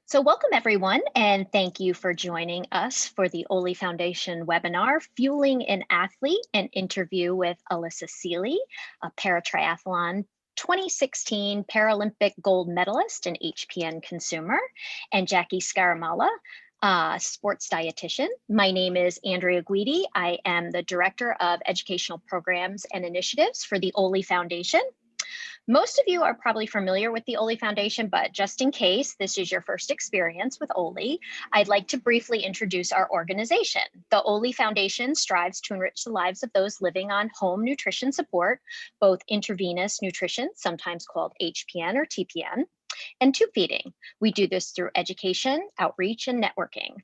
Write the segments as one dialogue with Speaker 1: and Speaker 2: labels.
Speaker 1: So welcome everyone, and thank you for joining us for the Oley Foundation webinar, Fueling an Athlete, an interview with Allysa Seely, a paratriathlon 2016 Paralympic gold medalist and HPN consumer, and Jacque Scaramella, sports dietitian. My name is Andrea Guidi. I am the Director of Educational Programs and Initiatives for the Oley Foundation. Most of you are probably familiar with the Oley Foundation, but just in case this is your first experience with Oley, I'd like to briefly introduce our organization. The Oley Foundation strives to enrich the lives of those living on home nutrition support, both intravenous nutrition, sometimes called HPN or TPN, and tube feeding. We do this through education, outreach, and networking.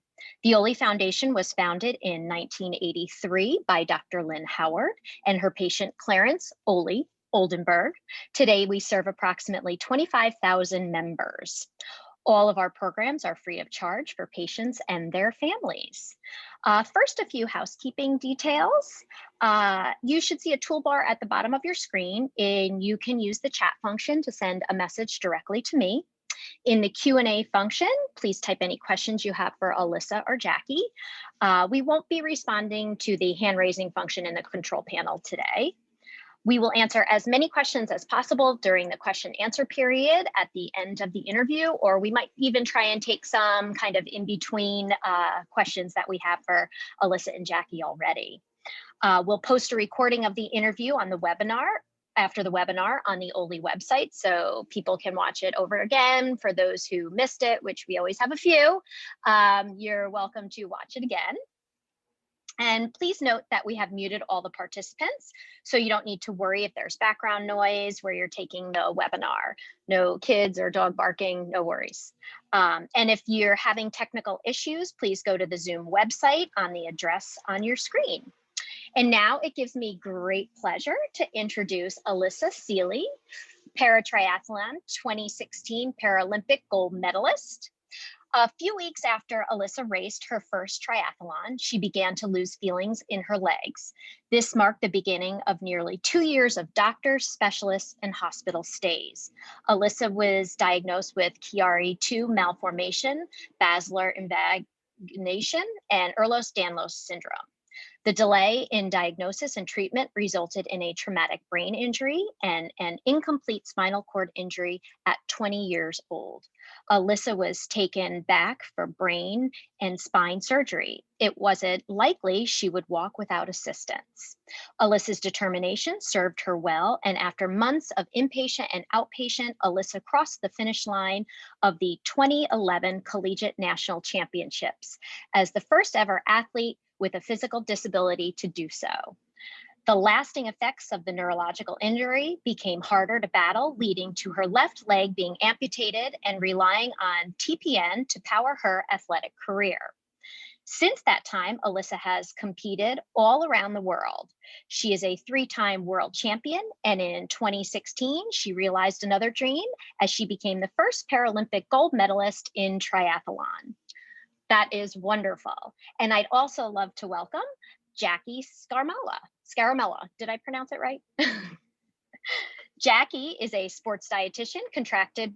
Speaker 1: The Oley Foundation was founded in 1983 by Dr. Lynn Howard and her patient Clarence Oley Oldenburg. Today, we serve approximately 25,000 members. All of our programs are free of charge for patients and their families. First, a few housekeeping details. You should see a toolbar at the bottom of your screen, and you can use the chat function to send a message directly to me. In the Q&A function, please type any questions you have for Allysa or Jacque. We won't be responding to the hand-raising function in the control panel today. We will answer as many questions as possible during the question answer period at the end of the interview, or we might even try and take some kind of in-between questions that we have for Allysa and Jacque already. We'll post a recording of the interview on the webinar, after the webinar on the Oley website, so people can watch it over again. For those who missed it, which we always have a few, you're welcome to watch it again. And please note that we have muted all the participants, so you don't need to worry if there's background noise where you're taking the webinar. No kids or dog barking, no worries. And if you're having technical issues, please go to the Zoom website on the address on your screen. And now it gives me great pleasure to introduce Allysa Seely, paratriathlon 2016 Paralympic gold medalist. A few weeks after Allysa raced her first triathlon, she began to lose feelings in her legs. This marked the beginning of nearly 2 years of doctors, specialists, and hospital stays. Allysa was diagnosed with Chiari-2 malformation, basilar invagination, and Ehlers-Danlos syndrome. The delay in diagnosis and treatment resulted in a traumatic brain injury and an incomplete spinal cord injury at 20 years old. Allysa was taken back for brain and spine surgery. It wasn't likely she would walk without assistance. Alyssa's determination served her well, and after months of inpatient and outpatient, Allysa crossed the finish line of the 2011 Collegiate National Championships as the first ever athlete with a physical disability to do so. The lasting effects of the neurological injury became harder to battle, leading to her left leg being amputated and relying on TPN to power her athletic career. Since that time, Allysa has competed all around the world. She is a 3-time world champion, and in 2016, she realized another dream as she became the first Paralympic gold medalist in triathlon. That is wonderful. And I'd also love to welcome Jacque Scaramella. Did I pronounce it right? Jacque is a sports dietitian contracted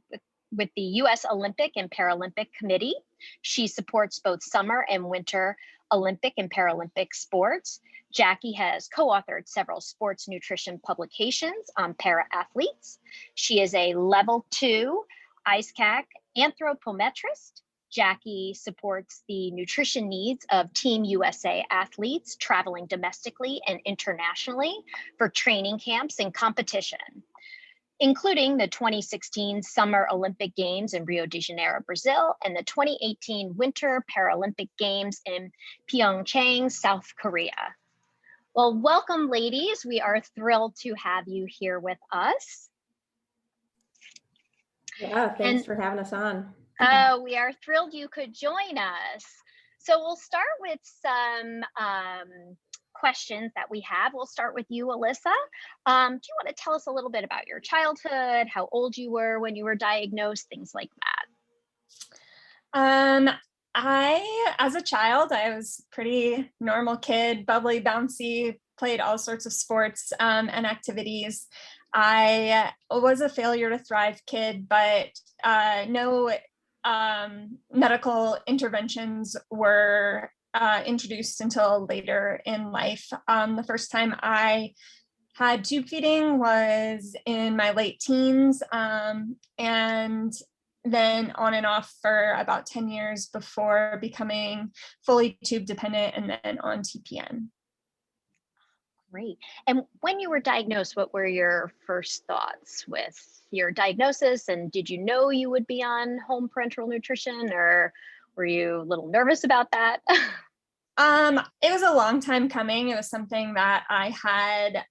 Speaker 1: with the U.S. Olympic and Paralympic Committee. She supports both summer and winter Olympic and Paralympic sports. Jacque has co-authored several sports nutrition publications on para-athletes. She is a level 2 ISCAC anthropometrist. Jacque supports the nutrition needs of Team USA athletes traveling domestically and internationally for training camps and competition, including the 2016 Summer Olympic Games in Rio de Janeiro, Brazil, and the 2018 Winter Paralympic Games in Pyeongchang, South Korea. Well, welcome, ladies. We are thrilled to have you here with us.
Speaker 2: Yeah, thanks for having us on.
Speaker 1: We are thrilled you could join us. So we'll start with some questions that we have. We'll start with you, Allysa. Do you want to tell us a little bit about your childhood, how old you were when you were diagnosed, things like that?
Speaker 2: As a child, I was pretty normal kid, bubbly, bouncy, played all sorts of sports and activities. I was a failure to thrive kid, but no medical interventions were introduced until later in life. The first time I had tube feeding was in my late teens, and then on and off for about 10 years before becoming fully tube dependent and then on TPN.
Speaker 1: Great. And when you were diagnosed, what were your first thoughts with your diagnosis? And did you know you would be on home parenteral nutrition, or were you a little nervous about that?
Speaker 2: It was a long time coming. It was something that I had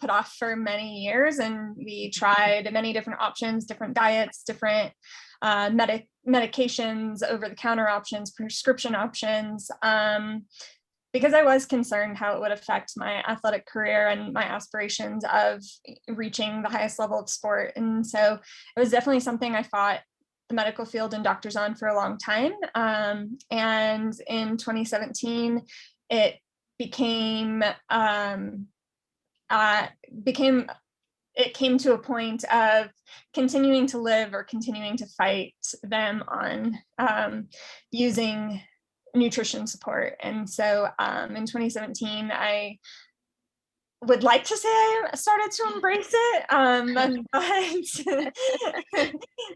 Speaker 2: put off for many years, and we tried many different options, different diets, different medications, over-the-counter options, prescription options, because I was concerned how it would affect my athletic career and my aspirations of reaching the highest level of sport. And so it was definitely something I fought the medical field and doctors on for a long time. And in 2017, it became it came to a point of continuing to live or continuing to fight them on using nutrition support. And so in 2017, I would like to say I started to embrace it, but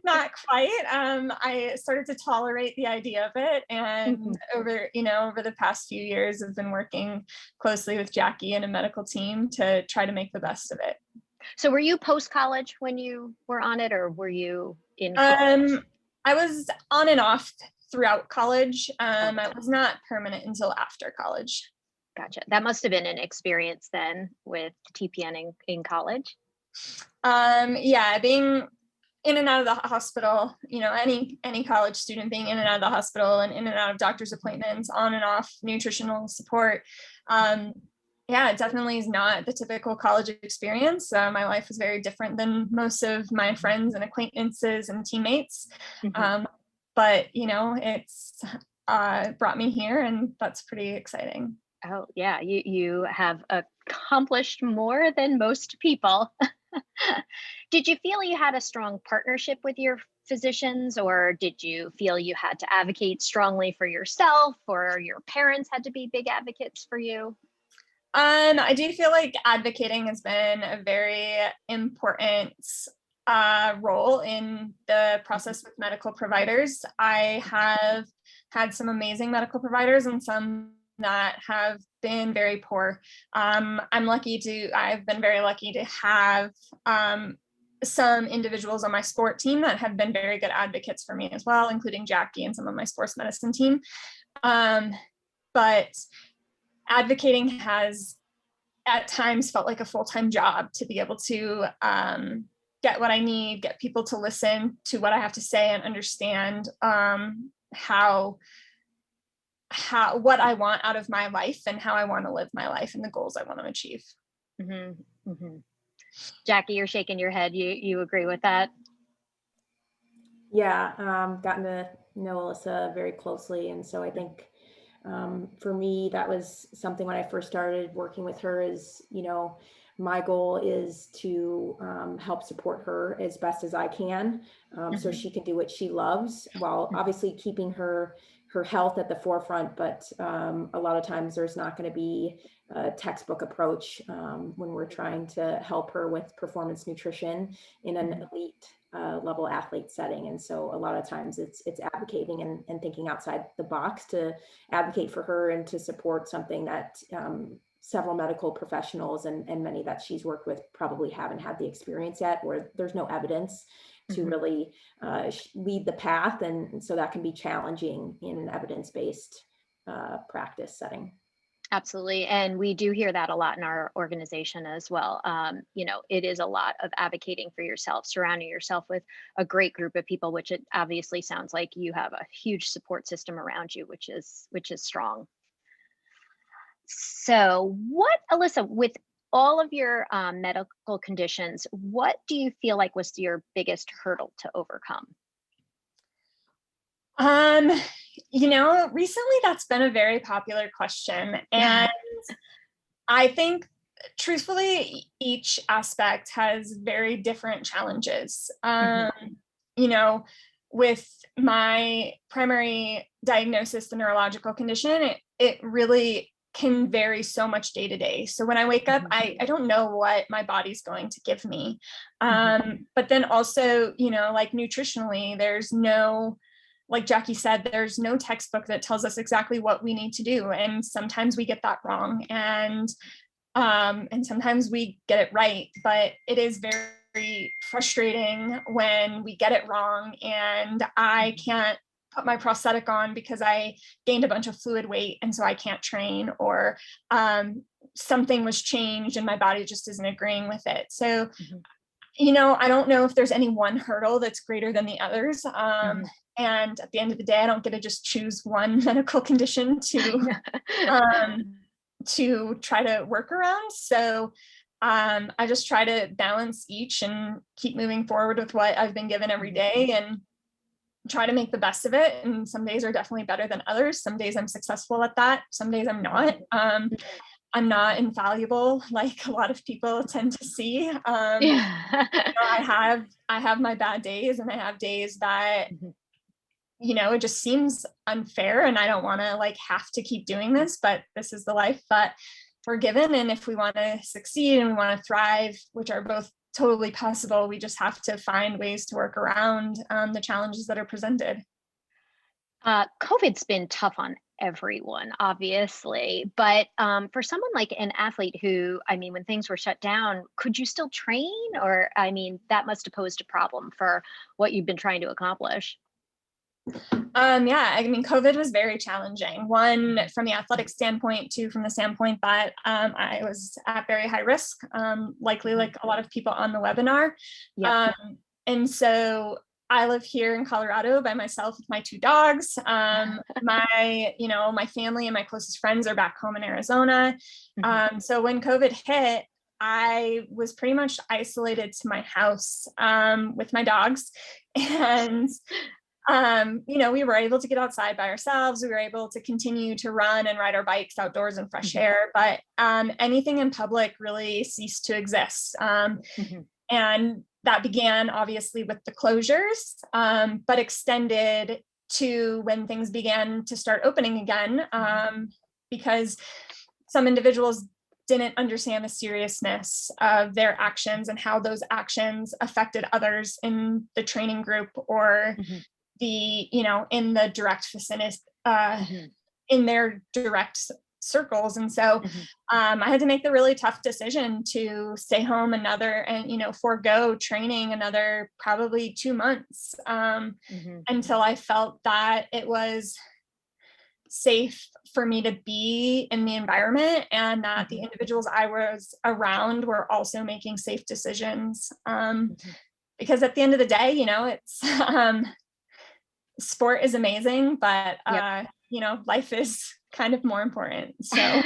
Speaker 2: not quite. I started to tolerate the idea of it, and over the past few years, I've been working closely with Jacque and a medical team to try to make the best of it.
Speaker 1: So were you post-college when you were on it, or were you in college?
Speaker 2: I was on and off throughout college. I was not permanent until after college.
Speaker 1: Gotcha. That must have been an experience then with TPN in college.
Speaker 2: Yeah, being in and out of the hospital, any college student being in and out of the hospital and in and out of doctor's appointments, on and off nutritional support. Yeah, it definitely is not the typical college experience. My life was very different than most of my friends and acquaintances and teammates. But, it's brought me here, and that's pretty exciting.
Speaker 1: Oh, yeah, you have accomplished more than most people. Did you feel you had a strong partnership with your physicians, or did you feel you had to advocate strongly for yourself, or your parents had to be big advocates for you?
Speaker 2: I do feel like advocating has been a very important role in the process with medical providers. I have had some amazing medical providers and some that have been very poor. I've been very lucky to have some individuals on my sport team that have been very good advocates for me as well, including Jacque and some of my sports medicine team. But advocating has at times felt like a full-time job to be able to get what I need, get people to listen to what I have to say and understand what I want out of my life and how I want to live my life and the goals I want to achieve.
Speaker 1: Jacque, you're shaking your head. You agree with that?
Speaker 3: Yeah, gotten to know Allysa very closely. And so I think for me, that was something when I first started working with her is, my goal is to help support her as best as I can so she can do what she loves while obviously keeping her health at the forefront. But a lot of times there's not going to be a textbook approach when we're trying to help her with performance nutrition in an elite level athlete setting. And so a lot of times it's advocating and thinking outside the box to advocate for her and to support something that several medical professionals and many that she's worked with probably haven't had the experience yet, where there's no evidence to really lead the path. And so that can be challenging in an evidence-based practice setting.
Speaker 1: Absolutely. And we do hear that a lot in our organization as well. It is a lot of advocating for yourself, surrounding yourself with a great group of people, which it obviously sounds like you have a huge support system around you, which is strong. So Allysa, with all of your medical conditions, what do you feel like was your biggest hurdle to overcome?
Speaker 2: Recently that's been a very popular question. And I think truthfully, each aspect has very different challenges. with my primary diagnosis, the neurological condition, it really can vary so much day to day. So when I wake up, I don't know what my body's going to give me. But then also, like nutritionally, there's no, like Jacque said, there's no textbook that tells us exactly what we need to do. And sometimes we get that wrong. And sometimes we get it right, but it is very frustrating when we get it wrong and I can't put my prosthetic on because I gained a bunch of fluid weight and so I can't train, or something was changed and my body just isn't agreeing with it. So, I don't know if there's any one hurdle that's greater than the others. And at the end of the day, I don't get to just choose one medical condition to try to work around. So I just try to balance each and keep moving forward with what I've been given every day and try to make the best of it. And some days are definitely better than others. Some days I'm successful at that. Some days I'm not. I'm not infallible like a lot of people tend to see. I have my bad days, and I have days that it just seems unfair and I don't want to have to keep doing this, but this is the life that we're given. And if we want to succeed and we want to thrive, which are both totally possible, we just have to find ways to work around the challenges that are presented.
Speaker 1: COVID's been tough on everyone, obviously, but for someone like an athlete who, when things were shut down, could you still train? Or, that must have posed a problem for what you've been trying to accomplish.
Speaker 2: COVID was very challenging. One, from the athletic standpoint, two, from the standpoint that I was at very high risk, likely like a lot of people on the webinar. And so I live here in Colorado by myself with my two dogs. My family and my closest friends are back home in Arizona. So when COVID hit, I was pretty much isolated to my house with my dogs. And we were able to get outside by ourselves. We were able to continue to run and ride our bikes outdoors in fresh air, but anything in public really ceased to exist. And that began obviously with the closures, but extended to when things began to start opening again, because some individuals didn't understand the seriousness of their actions and how those actions affected others in the training group or in the direct vicinity, in their direct circles. And so I had to make the really tough decision to stay home and forego training another probably 2 months until I felt that it was safe for me to be in the environment and that the individuals I was around were also making safe decisions. Because at the end of the day, it's sport is amazing, but life is kind of more important. So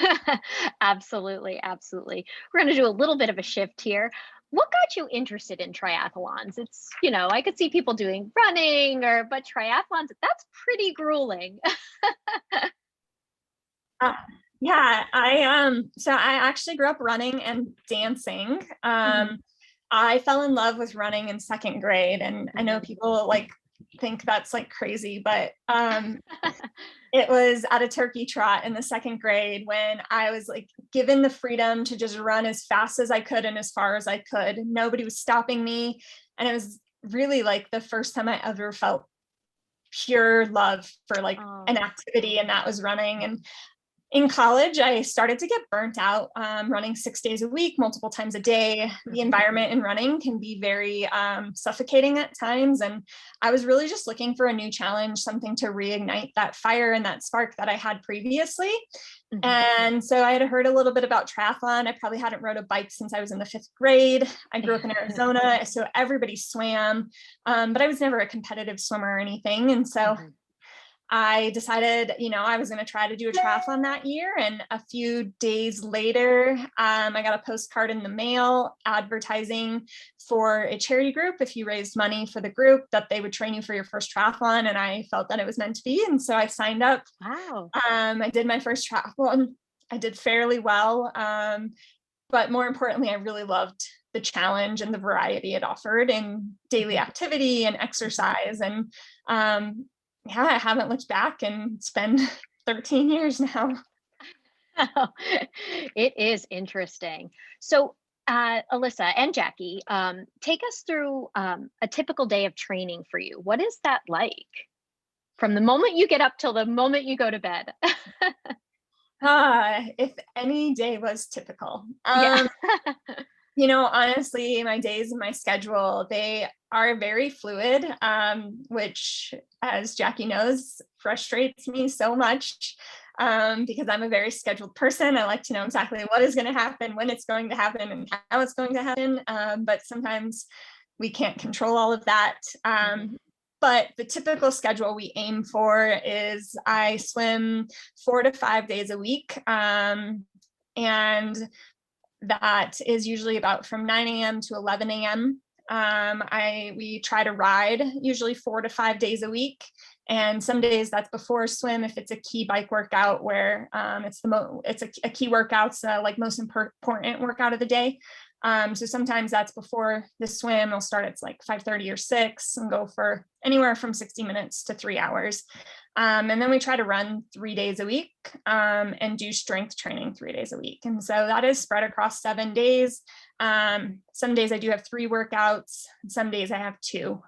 Speaker 1: Absolutely. We're going to do a little bit of a shift here. What got you interested in triathlons? It's, I could see people doing running but triathlons, that's pretty grueling.
Speaker 2: So I actually grew up running and dancing. I fell in love with running in second grade, and I know people think that's crazy, but it was at a turkey trot in the second grade when I was given the freedom to just run as fast as I could and as far as I could. Nobody was stopping me, and it was really the first time I ever felt pure love for an activity, and that was running. And in college, I started to get burnt out running 6 days a week, multiple times a day. The environment in running can be very suffocating at times. And I was really just looking for a new challenge, something to reignite that fire and that spark that I had previously. And so I had heard a little bit about triathlon. I probably hadn't rode a bike since I was in the 5th grade. I grew up in Arizona, so everybody swam, but I was never a competitive swimmer or anything. And so I decided, I was going to try to do a triathlon that year. And a few days later, I got a postcard in the mail advertising for a charity group. If you raised money for the group, that they would train you for your first triathlon. And I felt that it was meant to be. And so I signed up.
Speaker 1: Wow.
Speaker 2: I did my first triathlon. I did fairly well. But more importantly, I really loved the challenge and the variety it offered in daily activity and exercise. And yeah, I haven't looked back, and it's been 13 years now.
Speaker 1: It is interesting. So, Allysa and Jacque, take us through a typical day of training for you. What is that like from the moment you get up till the moment you go to bed?
Speaker 2: If any day was typical.
Speaker 1: Yeah.
Speaker 2: Honestly, my days and my schedule, they are very fluid, which, as Jacque knows, frustrates me so much, because I'm a very scheduled person. I like to know exactly what is going to happen, when it's going to happen, and how it's going to happen. But sometimes we can't control all of that. But the typical schedule we aim for is I swim 4 to 5 days a week. And that is usually about from 9 a.m. to 11 a.m. We try to ride usually 4 to 5 days a week. And some days that's before swim if it's a key bike workout where it's a key workout, so like most important workout of the day. So sometimes that's before the swim. I'll start at like 5:30 or 6 and go for anywhere from 60 minutes to 3 hours. And then we try to run 3 days a week and do strength training 3 days a week. And so that is spread across 7 days. Some days I do have 3 workouts. Some days I have 2.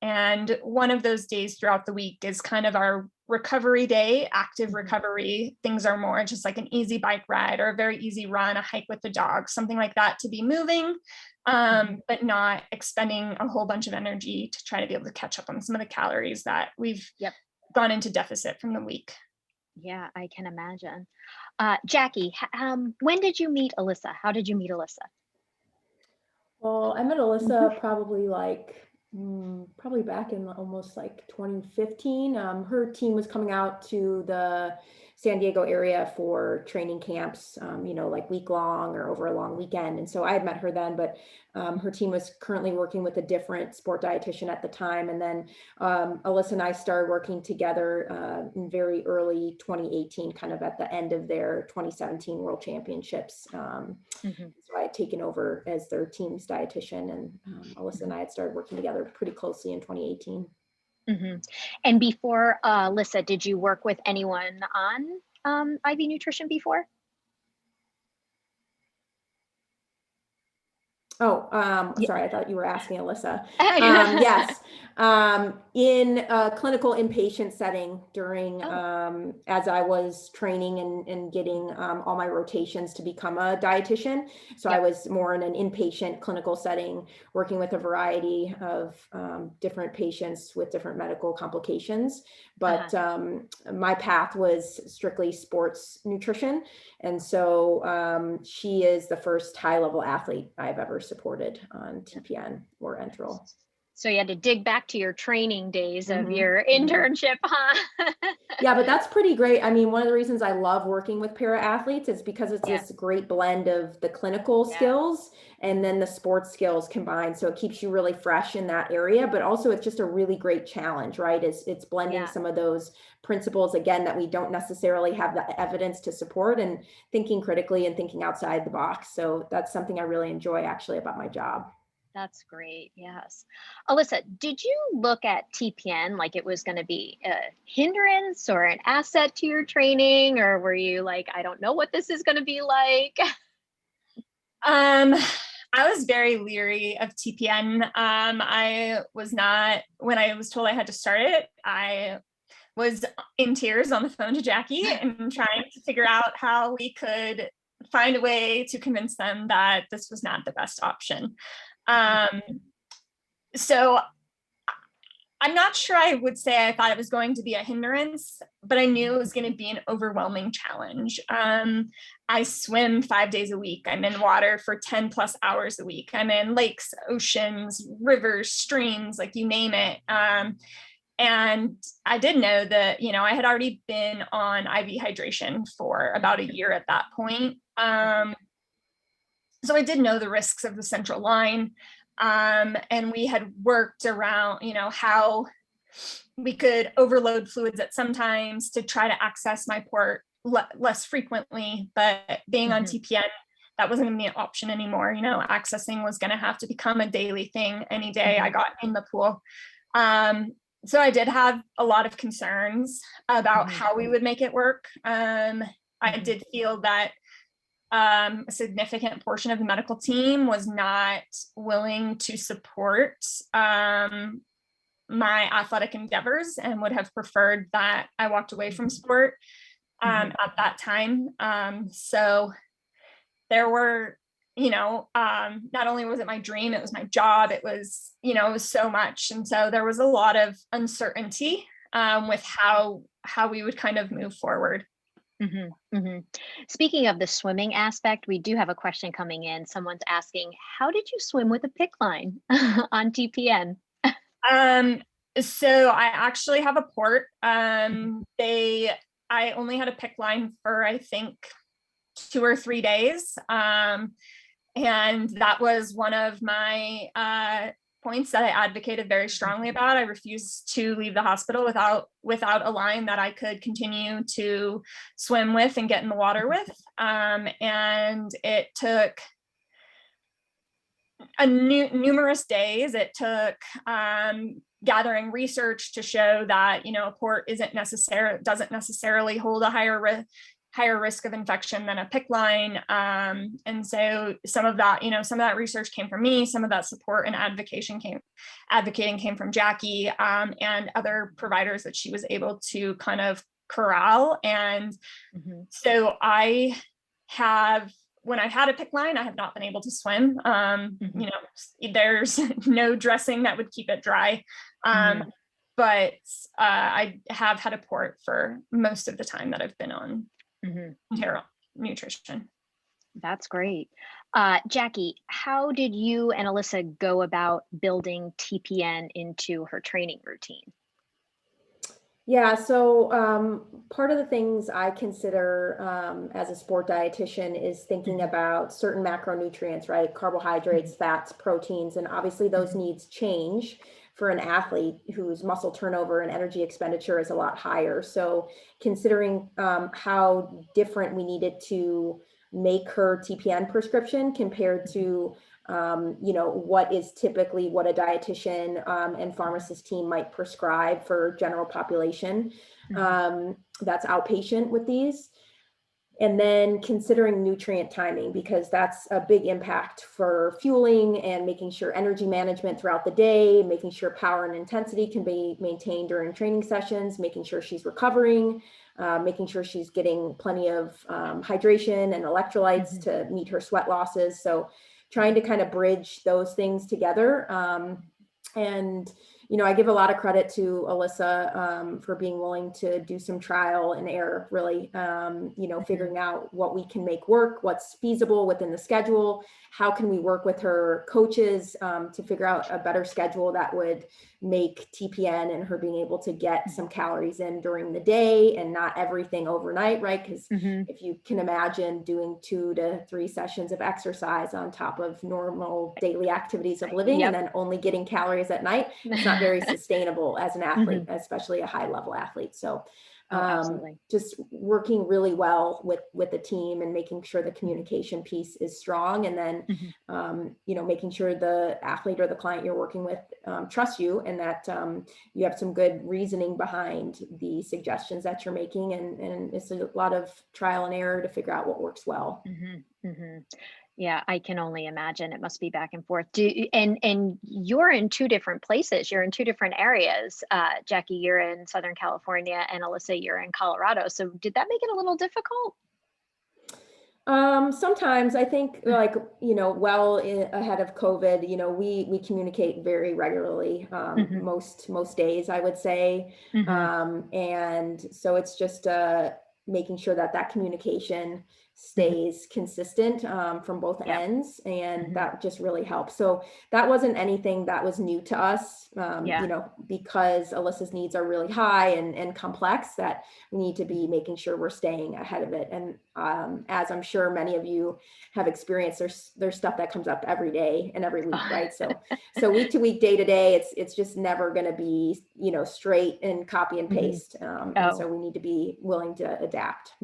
Speaker 2: And one of those days throughout the week is kind of our recovery day, active recovery. Things are more just like an easy bike ride or a very easy run, a hike with the dog, something like that, to be moving, but not expending a whole bunch of energy to try to be able to catch up on some of the calories that we've gone into deficit from the week.
Speaker 1: Yeah, I can imagine. Jacque, when did you meet Allysa? How did you meet Allysa?
Speaker 3: Well, I met Allysa probably back in almost like 2015. Her team was coming out to the San Diego area for training camps, like week long or over a long weekend. And so I had met her then, but her team was currently working with a different sport dietitian at the time. And then Allysa and I started working together in very early 2018, kind of at the end of their 2017 World Championships. So I had taken over as their team's dietitian, and Allysa and I had started working together pretty closely in 2018.
Speaker 1: And before Allysa, did you work with anyone on IV nutrition before?
Speaker 3: Sorry, I thought you were asking Allysa. Yes, in a clinical inpatient setting during, as I was training and getting all my rotations to become a dietitian. So I was more in an inpatient clinical setting, working with a variety of different patients with different medical complications. But my path was strictly sports nutrition. And so she is the first high-level athlete I've ever supported on TPN or enteral.
Speaker 1: So you had to dig back to your training days of your internship, huh?
Speaker 3: Yeah, but that's pretty great. I mean, one of the reasons I love working with para athletes is because it's this great blend of the clinical skills and then the sports skills combined. So it keeps you really fresh in that area, but also it's just a really great challenge, right? It's blending some of those principles, again, that we don't necessarily have the evidence to support, and thinking critically and thinking outside the box. So that's something I really enjoy actually about my job.
Speaker 1: That's great. Yes. Allysa, did you look at TPN like it was going to be a hindrance or an asset to your training? Or were you like, I don't know what this is going to be like?
Speaker 2: I was very leery of TPN. I was not, when I was told I had to start it, I was in tears on the phone to Jacque and trying to figure out how we could find a way to convince them that this was not the best option. So I'm not sure I would say I thought it was going to be a hindrance, but I knew it was going to be an overwhelming challenge. I swim 5 days a week. I'm in water for 10 plus hours a week. I'm in lakes, oceans, rivers, streams, like you name it. And I did know that, I had already been on IV hydration for about a year at that point. So I did know the risks of the central line. And we had worked around, how we could overload fluids at some times to try to access my port less frequently. But being on TPN, wasn't going to be an option anymore. You know, accessing was going to have to become a daily thing any day I got in the pool. So I did have a lot of concerns about how we would make it work. I did feel that a significant portion of the medical team was not willing to support my athletic endeavors and would have preferred that I walked away from sport at that time. So there were, you know, not only was it my dream, it was my job. It was, you know, it was so much. And so there was a lot of uncertainty with how we would kind of move forward.
Speaker 1: Speaking of the swimming aspect, we do have a question coming in. Someone's asking, how did you swim with a PICC line on TPN?
Speaker 2: So I actually have a port. I only had a PICC line for, I think, 2 or 3 days. And that was one of my points that I advocated very strongly about. I refused to leave the hospital without a line that I could continue to swim with and get in the water with. And it took numerous days. It took gathering research to show that, you know, a port doesn't necessarily hold a higher risk of infection than a PICC line. And so some of that research came from me, some of that support and advocating came from Jacque and other providers that she was able to kind of corral. And so when I've had a PICC line, I have not been able to swim. You know, there's no dressing that would keep it dry. But I have had a port for most of the time that I've been on enteral nutrition.
Speaker 1: That's great. Jacque, how did you and Allysa go about building TPN into her training routine?
Speaker 3: Yeah, so part of the things I consider as a sport dietitian is thinking about certain macronutrients, right? Carbohydrates, fats, proteins, and obviously those needs change for an athlete whose muscle turnover and energy expenditure is a lot higher. So considering how different we needed to make her TPN prescription compared to you know, what is typically what a dietitian and pharmacist team might prescribe for general population that's outpatient with these. And then considering nutrient timing, because that's a big impact for fueling and making sure energy management throughout the day, making sure power and intensity can be maintained during training sessions, making sure she's recovering, making sure she's getting plenty of hydration and electrolytes to meet her sweat losses. So trying to kind of bridge those things together. And, you know, I give a lot of credit to Allysa for being willing to do some trial and error, really, you know, figuring out what we can make work, what's feasible within the schedule, how can we work with her coaches to figure out a better schedule that would make TPN and her being able to get some calories in during the day and not everything overnight, right? Because if you can imagine doing 2 to 3 sessions of exercise on top of normal daily activities of living and then only getting calories at night, it's not very sustainable as an athlete, especially a high level athlete. So just working really well with the team and making sure the communication piece is strong. And then, you know, making sure the athlete or the client you're working with trusts you and that you have some good reasoning behind the suggestions that you're making. And it's a lot of trial and error to figure out what works well.
Speaker 1: Yeah, I can only imagine it must be back and forth. And you're in 2 different places. You're in 2 different areas. Jacque, you're in Southern California, and Allysa, you're in Colorado. So did that make it a little difficult?
Speaker 3: Sometimes I think, like, you know, ahead of COVID, you know, we communicate very regularly, most days, I would say. And so it's just making sure that communication stays consistent from both ends, and that just really helps. So that wasn't anything that was new to us, you know, because Alyssa's needs are really high and complex, that we need to be making sure we're staying ahead of it. And as I'm sure many of you have experienced, there's stuff that comes up every day and every week, right? So week to week, day to day, it's just never going to be, you know, straight and copy and paste. And so we need to be willing to adapt.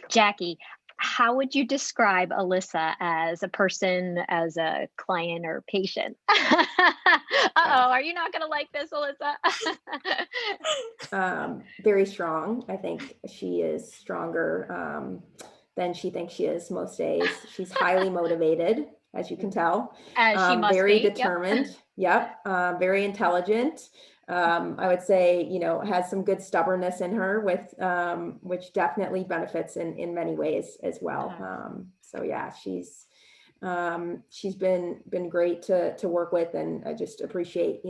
Speaker 1: Jacque, how would you describe Allysa as a person, as a client or patient? Are you not going to like this, Allysa?
Speaker 3: Very strong. I think she is stronger than she thinks she is most days. She's highly motivated, as you can tell.
Speaker 1: As she must
Speaker 3: very
Speaker 1: be.
Speaker 3: determined. Yep. Very intelligent. I would say, has some good stubbornness in her, with which definitely benefits in many ways as well. So yeah, she's been great to work with, and I just appreciate,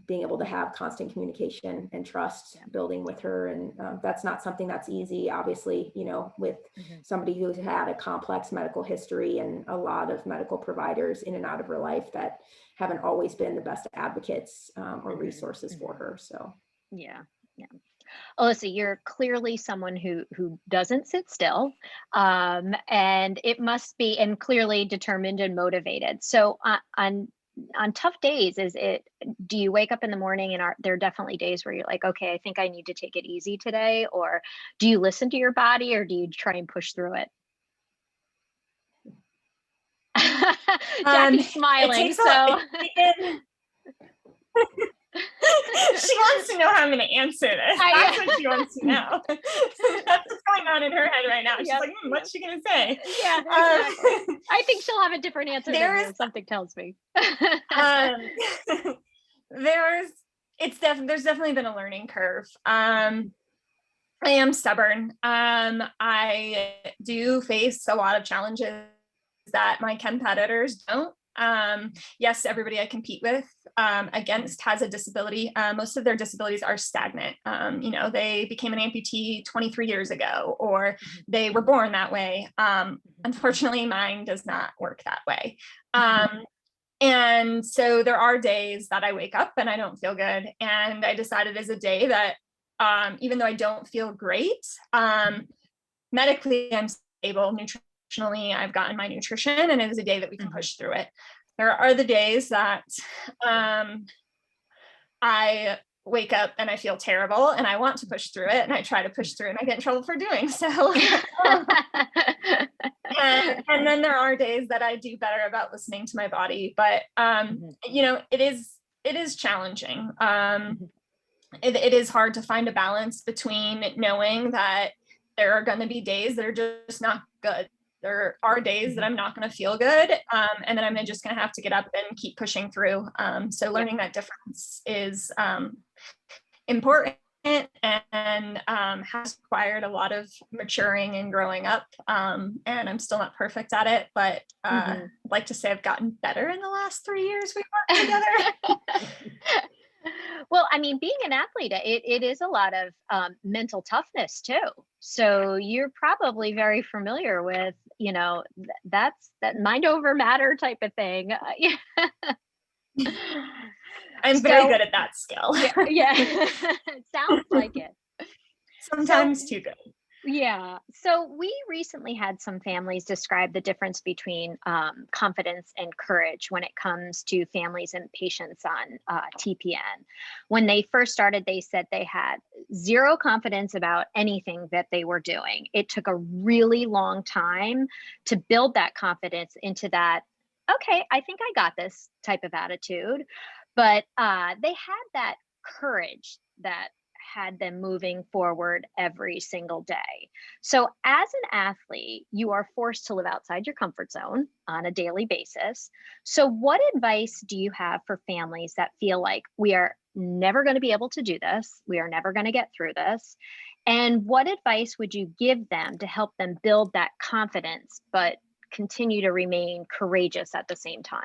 Speaker 3: being able to have constant communication and trust building with her. And that's not something that's easy, obviously, with somebody who's had a complex medical history and a lot of medical providers in and out of her life that haven't always been the best advocates or resources for her. So
Speaker 1: yeah. Allysa, you're clearly someone who doesn't sit still, and it must be, and clearly determined and motivated. So on tough days, do you wake up in the morning and are there definitely days where you're like, okay, I think I need to take it easy today? Or do you listen to your body, or do you try and push through it? Jackie's smiling.
Speaker 2: She wants to know how I'm going to answer this. That's what she wants to know. That's what's going on in her head right now. She's like, what's she going to say?
Speaker 1: Yeah, exactly. I think she'll have a different answer than you. Something tells me.
Speaker 2: There's definitely been a learning curve. I am stubborn. I do face a lot of challenges that my competitors don't. Yes, everybody I compete with against has a disability. Most of their disabilities are stagnant. They became an amputee 23 years ago, or they were born that way. Unfortunately, mine does not work that way. And so there are days that I wake up and I don't feel good. And I decided as a day that even though I don't feel great, medically I'm stable, nutritionally I've gotten my nutrition, and it is a day that we can push through it. There are the days that I wake up and I feel terrible and I want to push through it, and I try to push through it and I get in trouble for doing so. And then there are days that I do better about listening to my body, but it is challenging. It is hard to find a balance between knowing that there are going to be days that are just not good. There are days that I'm not going to feel good, and then I'm just going to have to get up and keep pushing through. So learning that difference is important, and has required a lot of maturing and growing up. And I'm still not perfect at it, but I'd like to say I've gotten better in the last 3 years we've worked together.
Speaker 1: Well, I mean, being an athlete, it is a lot of mental toughness too. So you're probably very familiar with, that's that mind over matter type of thing.
Speaker 2: I'm very good at that skill.
Speaker 1: Yeah. It sounds like it.
Speaker 2: Sometimes too good.
Speaker 1: Yeah. So we recently had some families describe the difference between confidence and courage when it comes to families and patients on TPN. When they first started, they said they had zero confidence about anything that they were doing. It took a really long time to build that confidence into that, okay, I think I got this type of attitude. But they had that courage that had them moving forward every single day. So as an athlete, you are forced to live outside your comfort zone on a daily basis. So what advice do you have for families that feel like we are never going to be able to do this? We are never going to get through this. And what advice would you give them to help them build that confidence, but continue to remain courageous at the same time?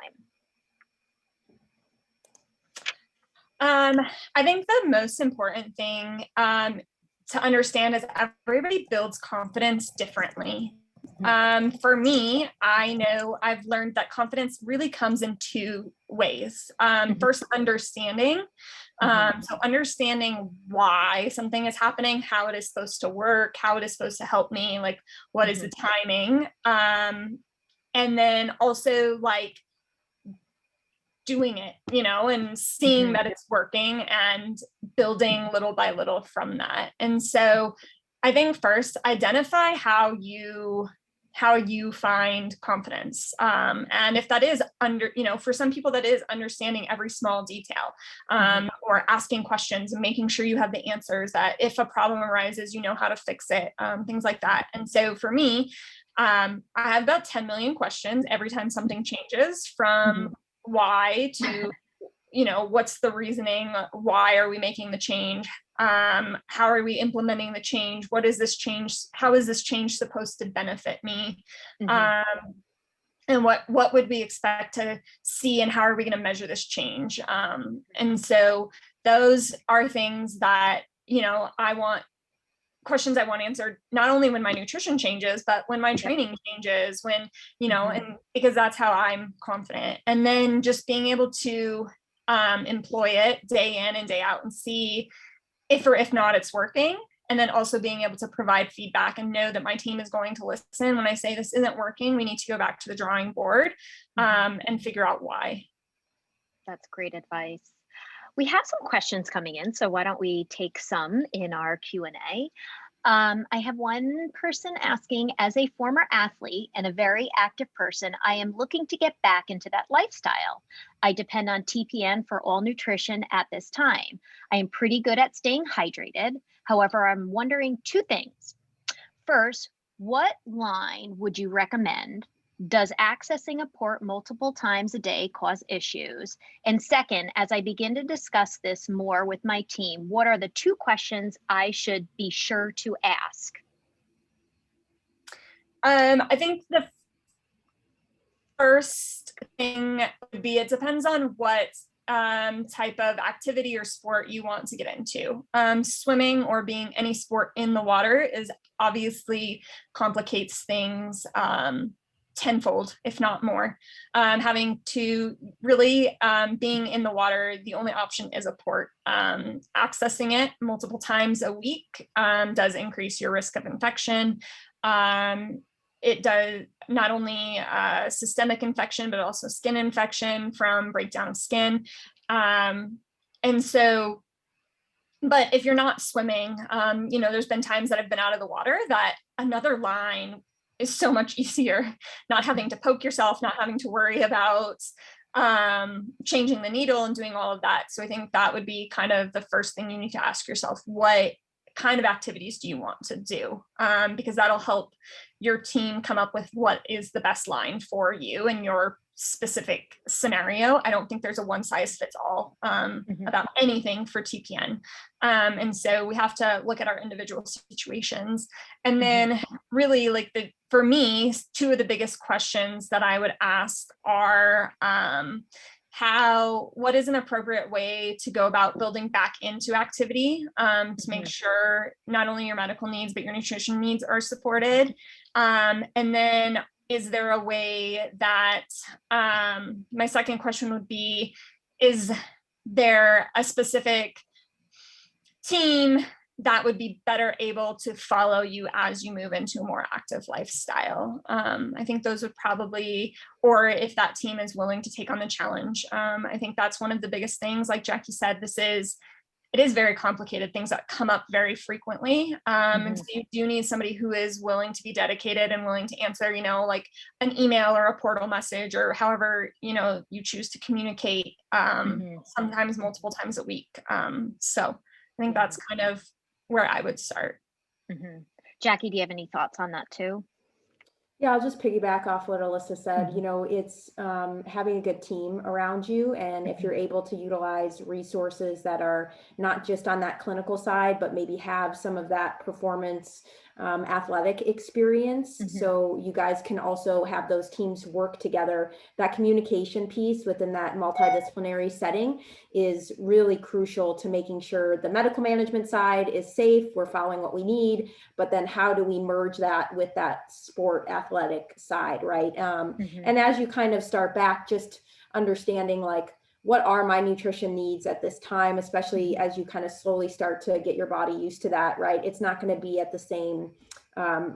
Speaker 2: I think the most important thing to understand is everybody builds confidence differently. For me, I know I've learned that confidence really comes in two ways. First, understanding. So understanding why something is happening, how it is supposed to work, how it is supposed to help me, like what is the timing. And then also like doing it, and seeing that it's working and building little by little from that. And so I think first, identify how you find confidence. And if that is for some people that is understanding every small detail, or asking questions and making sure you have the answers, that if a problem arises, you know how to fix it, things like that. And so for me, I have about 10 million questions every time something changes, from why to, what's the reasoning? Why are we making the change? How are we implementing the change? What is this change? How is this change supposed to benefit me? And what would we expect to see, and how are we going to measure this change? And so those are things that, questions I want answered, not only when my nutrition changes, but when my training changes, when, and because that's how I'm confident. And then just being able to employ it day in and day out and see if not, it's working. And then also being able to provide feedback and know that my team is going to listen when I say this isn't working. We need to go back to the drawing board and figure out why.
Speaker 1: That's great advice. We have some questions coming in, so why don't we take some in our Q&A. I have one person asking, as a former athlete and a very active person, I am looking to get back into that lifestyle. I depend on TPN for all nutrition at this time. I am pretty good at staying hydrated. However, I'm wondering two things. First, what line would you recommend? Does accessing a port multiple times a day cause issues? And second, as I begin to discuss this more with my team, what are the two questions I should be sure to ask?
Speaker 2: I think the first thing would be, it depends on what type of activity or sport you want to get into. Swimming or being any sport in the water is obviously complicates things tenfold, if not more. Having to really being in the water, the only option is a port. Accessing it multiple times a week does increase your risk of infection. It does not only systemic infection, but also skin infection from breakdown of skin. And so, but if you're not swimming, there's been times that I've been out of the water that another line is so much easier, not having to poke yourself, not having to worry about changing the needle and doing all of that. So I think that would be kind of the first thing you need to ask yourself: what kind of activities do you want to do? Because that'll help your team come up with what is the best line for you and your specific scenario. I don't think there's a one size fits all about anything for TPN. And so we have to look at our individual situations. And then really, for me, two of the biggest questions that I would ask are, what is an appropriate way to go about building back into activity to make sure not only your medical needs, but your nutrition needs are supported? And then, is there a way that, my second question would be, is there a specific team that would be better able to follow you as you move into a more active lifestyle? I think those would probably, or if that team is willing to take on the challenge. I think that's one of the biggest things. Like Jacque said, it is very complicated, things that come up very frequently. And so you do need somebody who is willing to be dedicated and willing to answer, like an email or a portal message, or however, you choose to communicate, sometimes multiple times a week. So I think that's kind of where I would start.
Speaker 1: Jacque, do you have any thoughts on that too?
Speaker 3: Yeah, I'll just piggyback off what Allysa said. It's having a good team around you. And if you're able to utilize resources that are not just on that clinical side, but maybe have some of that performance athletic experience. So you guys can also have those teams work together. That communication piece within that multidisciplinary setting is really crucial to making sure the medical management side is safe, we're following what we need, but then how do we merge that with that sport athletic side, right? And as you kind of start back, just understanding what are my nutrition needs at this time, especially as you kind of slowly start to get your body used to that, right? It's not going to be at the same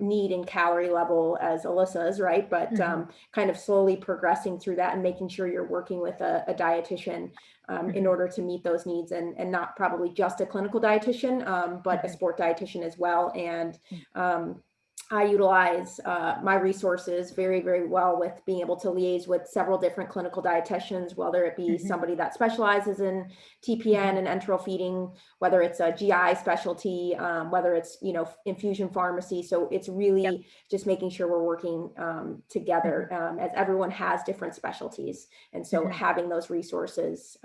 Speaker 3: need and calorie level as Alyssa's, right? But kind of slowly progressing through that and making sure you're working with a dietitian in order to meet those needs, and not probably just a clinical dietitian, but a sport dietitian as well. And I utilize my resources very, very well with being able to liaise with several different clinical dietitians, whether it be somebody that specializes in TPN and enteral feeding, whether it's a GI specialty, whether it's, you know, infusion pharmacy. So it's really just making sure we're working together, as everyone has different specialties. And so having those resources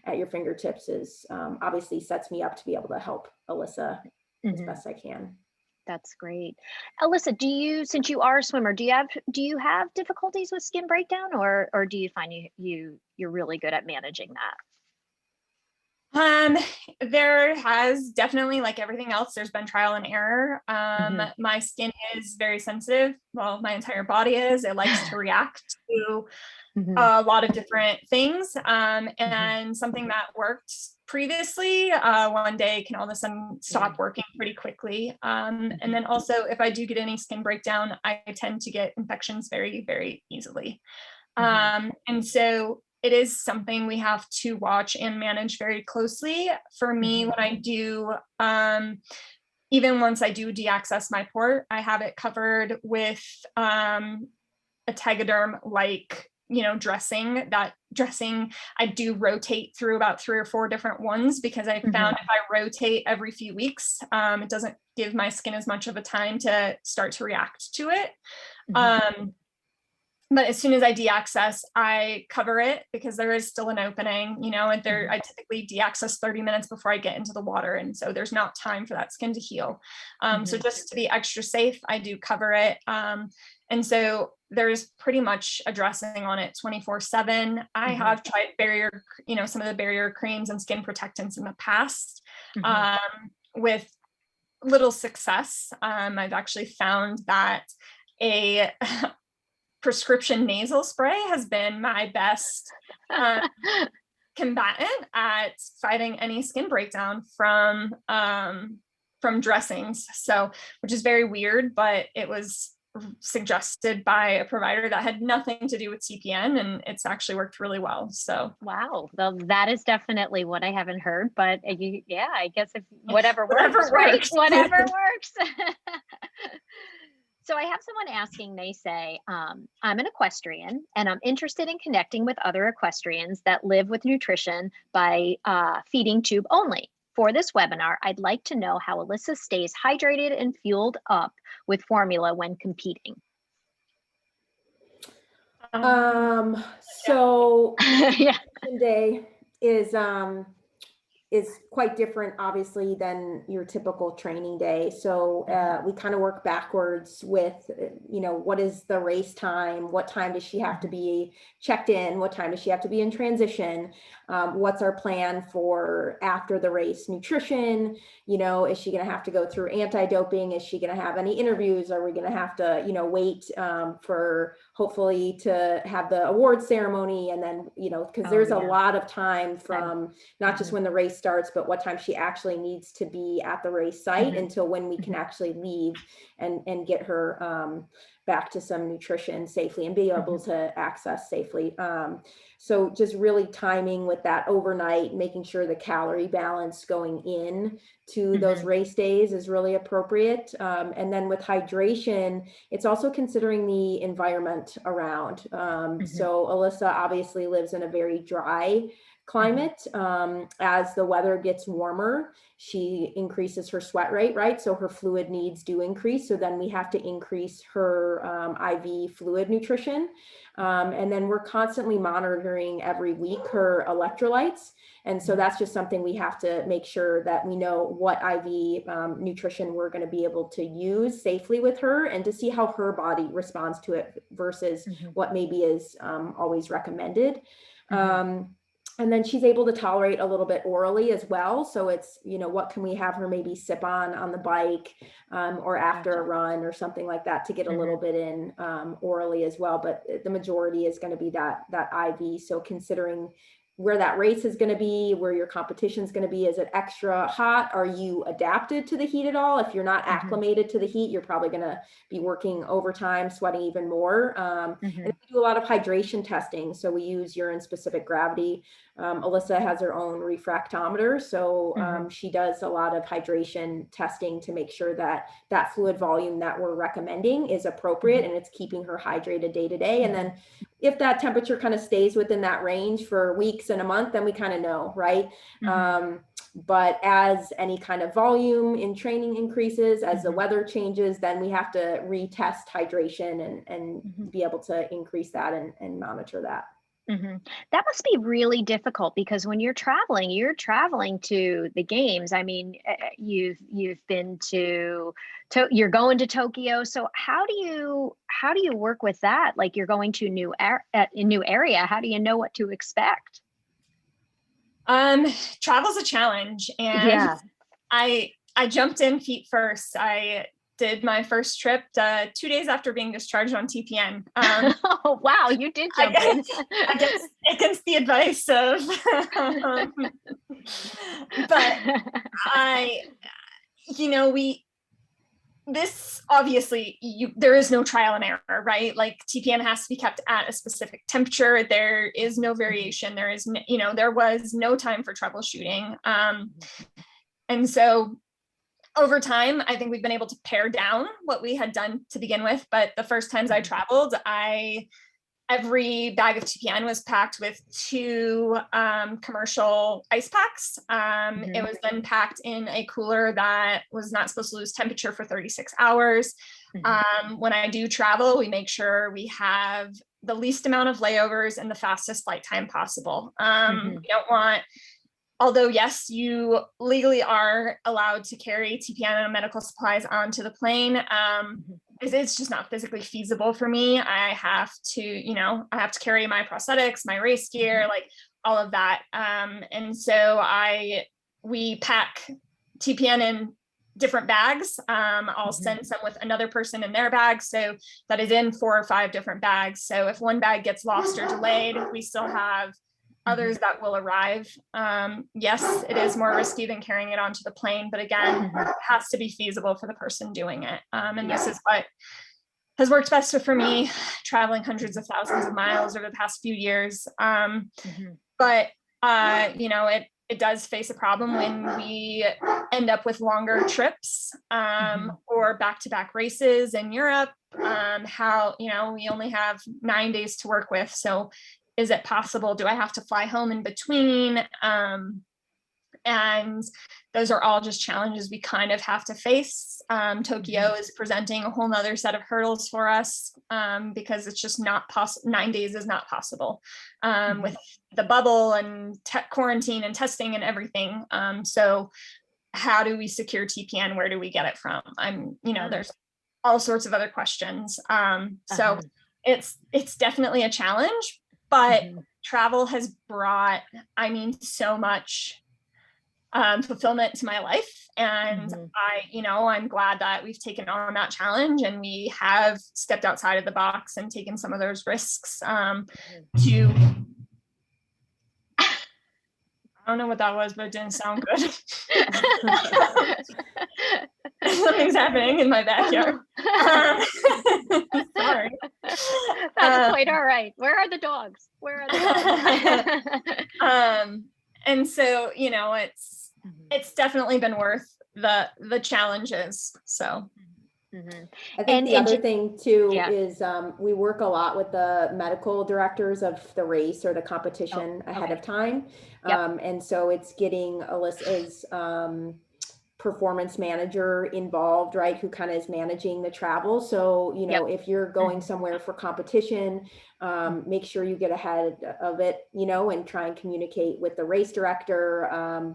Speaker 3: at your fingertips is obviously sets me up to be able to help Allysa as best I can.
Speaker 1: That's great. Allysa, since you are a swimmer, do you have difficulties with skin breakdown, or do you find you're really good at managing that?
Speaker 2: There has definitely, like everything else, there's been trial and error. My skin is very sensitive. Well, my entire body is. It likes to react to a lot of different things. And something that worked previously, one day can all of a sudden stop working pretty quickly. And then also, if I do get any skin breakdown, I tend to get infections very, very easily. And so it is something we have to watch and manage very closely. For me, when I do, even once I do de-access my port, I have it covered with a Tegaderm like, you know, dressing. That dressing I do rotate through about 3 or 4 different ones, because I found if I rotate every few weeks, it doesn't give my skin as much of a time to start to react to it. But as soon as I de-access, I cover it, because there is still an opening, you know, and I typically de-access 30 minutes before I get into the water. And so there's not time for that skin to heal. So just to be extra safe, I do cover it. And so there's pretty much a dressing on it 24/7. I have tried some of the barrier creams and skin protectants in the past, with little success. I've actually found that a prescription nasal spray has been my best combatant at fighting any skin breakdown from dressings. So, which is very weird, but it was suggested by a provider that had nothing to do with CPN, and it's actually worked really well. So
Speaker 1: wow, well, that is definitely what I haven't heard, but I guess if whatever works,
Speaker 2: Whatever
Speaker 1: right?
Speaker 2: works.
Speaker 1: Whatever works. So I have someone asking, they say, I'm an equestrian and I'm interested in connecting with other equestrians that live with nutrition by feeding tube only. For this webinar, I'd like to know how Allysa stays hydrated and fueled up with formula when competing.
Speaker 3: So day is quite different, obviously, than your typical training day. So we kind of work backwards with, you know, what is the race time? What time does she have to be checked in? What time does she have to be in transition? What's our plan for after the race nutrition? You know, is she going to have to go through anti-doping? Is she going to have any interviews? Are we going to have to, you know, wait for hopefully to have the award ceremony? And then, you know, because there's a lot of time from not just when the race starts, but what time she actually needs to be at the race site until when we can actually leave and get her back to some nutrition safely and be able to access safely. So just really timing with that overnight, making sure the calorie balance going in to those race days is really appropriate. And then with hydration, it's also considering the environment around. So Allysa obviously lives in a very dry climate. As the weather gets warmer, she increases her sweat rate, right? So her fluid needs do increase. So then we have to increase her IV fluid nutrition. And then we're constantly monitoring every week her electrolytes. And so that's just something we have to make sure that we know what IV nutrition we're going to be able to use safely with her, and to see how her body responds to it versus what maybe is always recommended. And then she's able to tolerate a little bit orally as well. So it's, you know, what can we have her maybe sip on the bike or after a run or something like that to get a little bit in orally as well. But the majority is going to be that IV. So considering where that race is going to be, where your competition is going to be. Is it extra hot? Are you adapted to the heat at all? If you're not acclimated to the heat, you're probably going to be working overtime, sweating even more. And we do a lot of hydration testing. So we use urine specific gravity. Allysa has her own refractometer. So she does a lot of hydration testing to make sure that that fluid volume that we're recommending is appropriate and it's keeping her hydrated day to day. And then if that temperature kind of stays within that range for weeks and a month, then we kind of know, right? But as any kind of volume in training increases, as the weather changes, then we have to retest hydration and be able to increase that and monitor that.
Speaker 1: That must be really difficult, because when you're traveling to the games. I mean, you've been to you're going to Tokyo. So how do you work with that? Like, you're going to a new area. How do you know what to expect?
Speaker 2: Travel's a challenge, and I jumped in feet first. I did my first trip 2 days after being discharged on TPN.
Speaker 1: Oh, wow, you did jump in.
Speaker 2: I guess against the advice of, but this obviously, there is no trial and error, right? Like, TPN has to be kept at a specific temperature. There is no variation. There is, there was no time for troubleshooting. And so over time, I think we've been able to pare down what we had done to begin with. But the first times I traveled, every bag of TPN was packed with 2 commercial ice packs. It was then packed in a cooler that was not supposed to lose temperature for 36 hours. When I do travel, we make sure we have the least amount of layovers and the fastest flight time possible. We don't want, although yes, you legally are allowed to carry TPN and medical supplies onto the plane. It's just not physically feasible for me. I have to carry my prosthetics, my race gear, like all of that. And so we pack TPN in different bags. I'll send some with another person in their bag. So that is in 4 or 5 different bags. So if one bag gets lost or delayed, we still have others that will arrive. Yes, it is more risky than carrying it onto the plane, but again, it has to be feasible for the person doing it. And this is what has worked best for me, traveling hundreds of thousands of miles over the past few years. But it does face a problem when we end up with longer trips or back-to-back races in Europe. We only have 9 days to work with. So is it possible? Do I have to fly home in between? And those are all just challenges we kind of have to face. Tokyo is presenting a whole nother set of hurdles for us because it's just not possible. 9 days is not possible with the bubble and quarantine and testing and everything. So how do we secure TPN? Where do we get it from? There's all sorts of other questions. So it's definitely a challenge. But travel has brought, so much fulfillment to my life. And I'm glad that we've taken on that challenge and we have stepped outside of the box and taken some of those risks to, I don't know what that was, but it didn't sound good. Something's happening in my backyard. Sorry.
Speaker 1: That's quite all right. Where are the dogs?
Speaker 2: And so, it's definitely been worth the challenges. So
Speaker 3: I think the other thing too is we work a lot with the medical directors of the race or the competition ahead of time. And so it's getting Alyssa's performance manager involved, right, who kind of is managing the travel. So, if you're going somewhere for competition, make sure you get ahead of it, and try and communicate with the race director,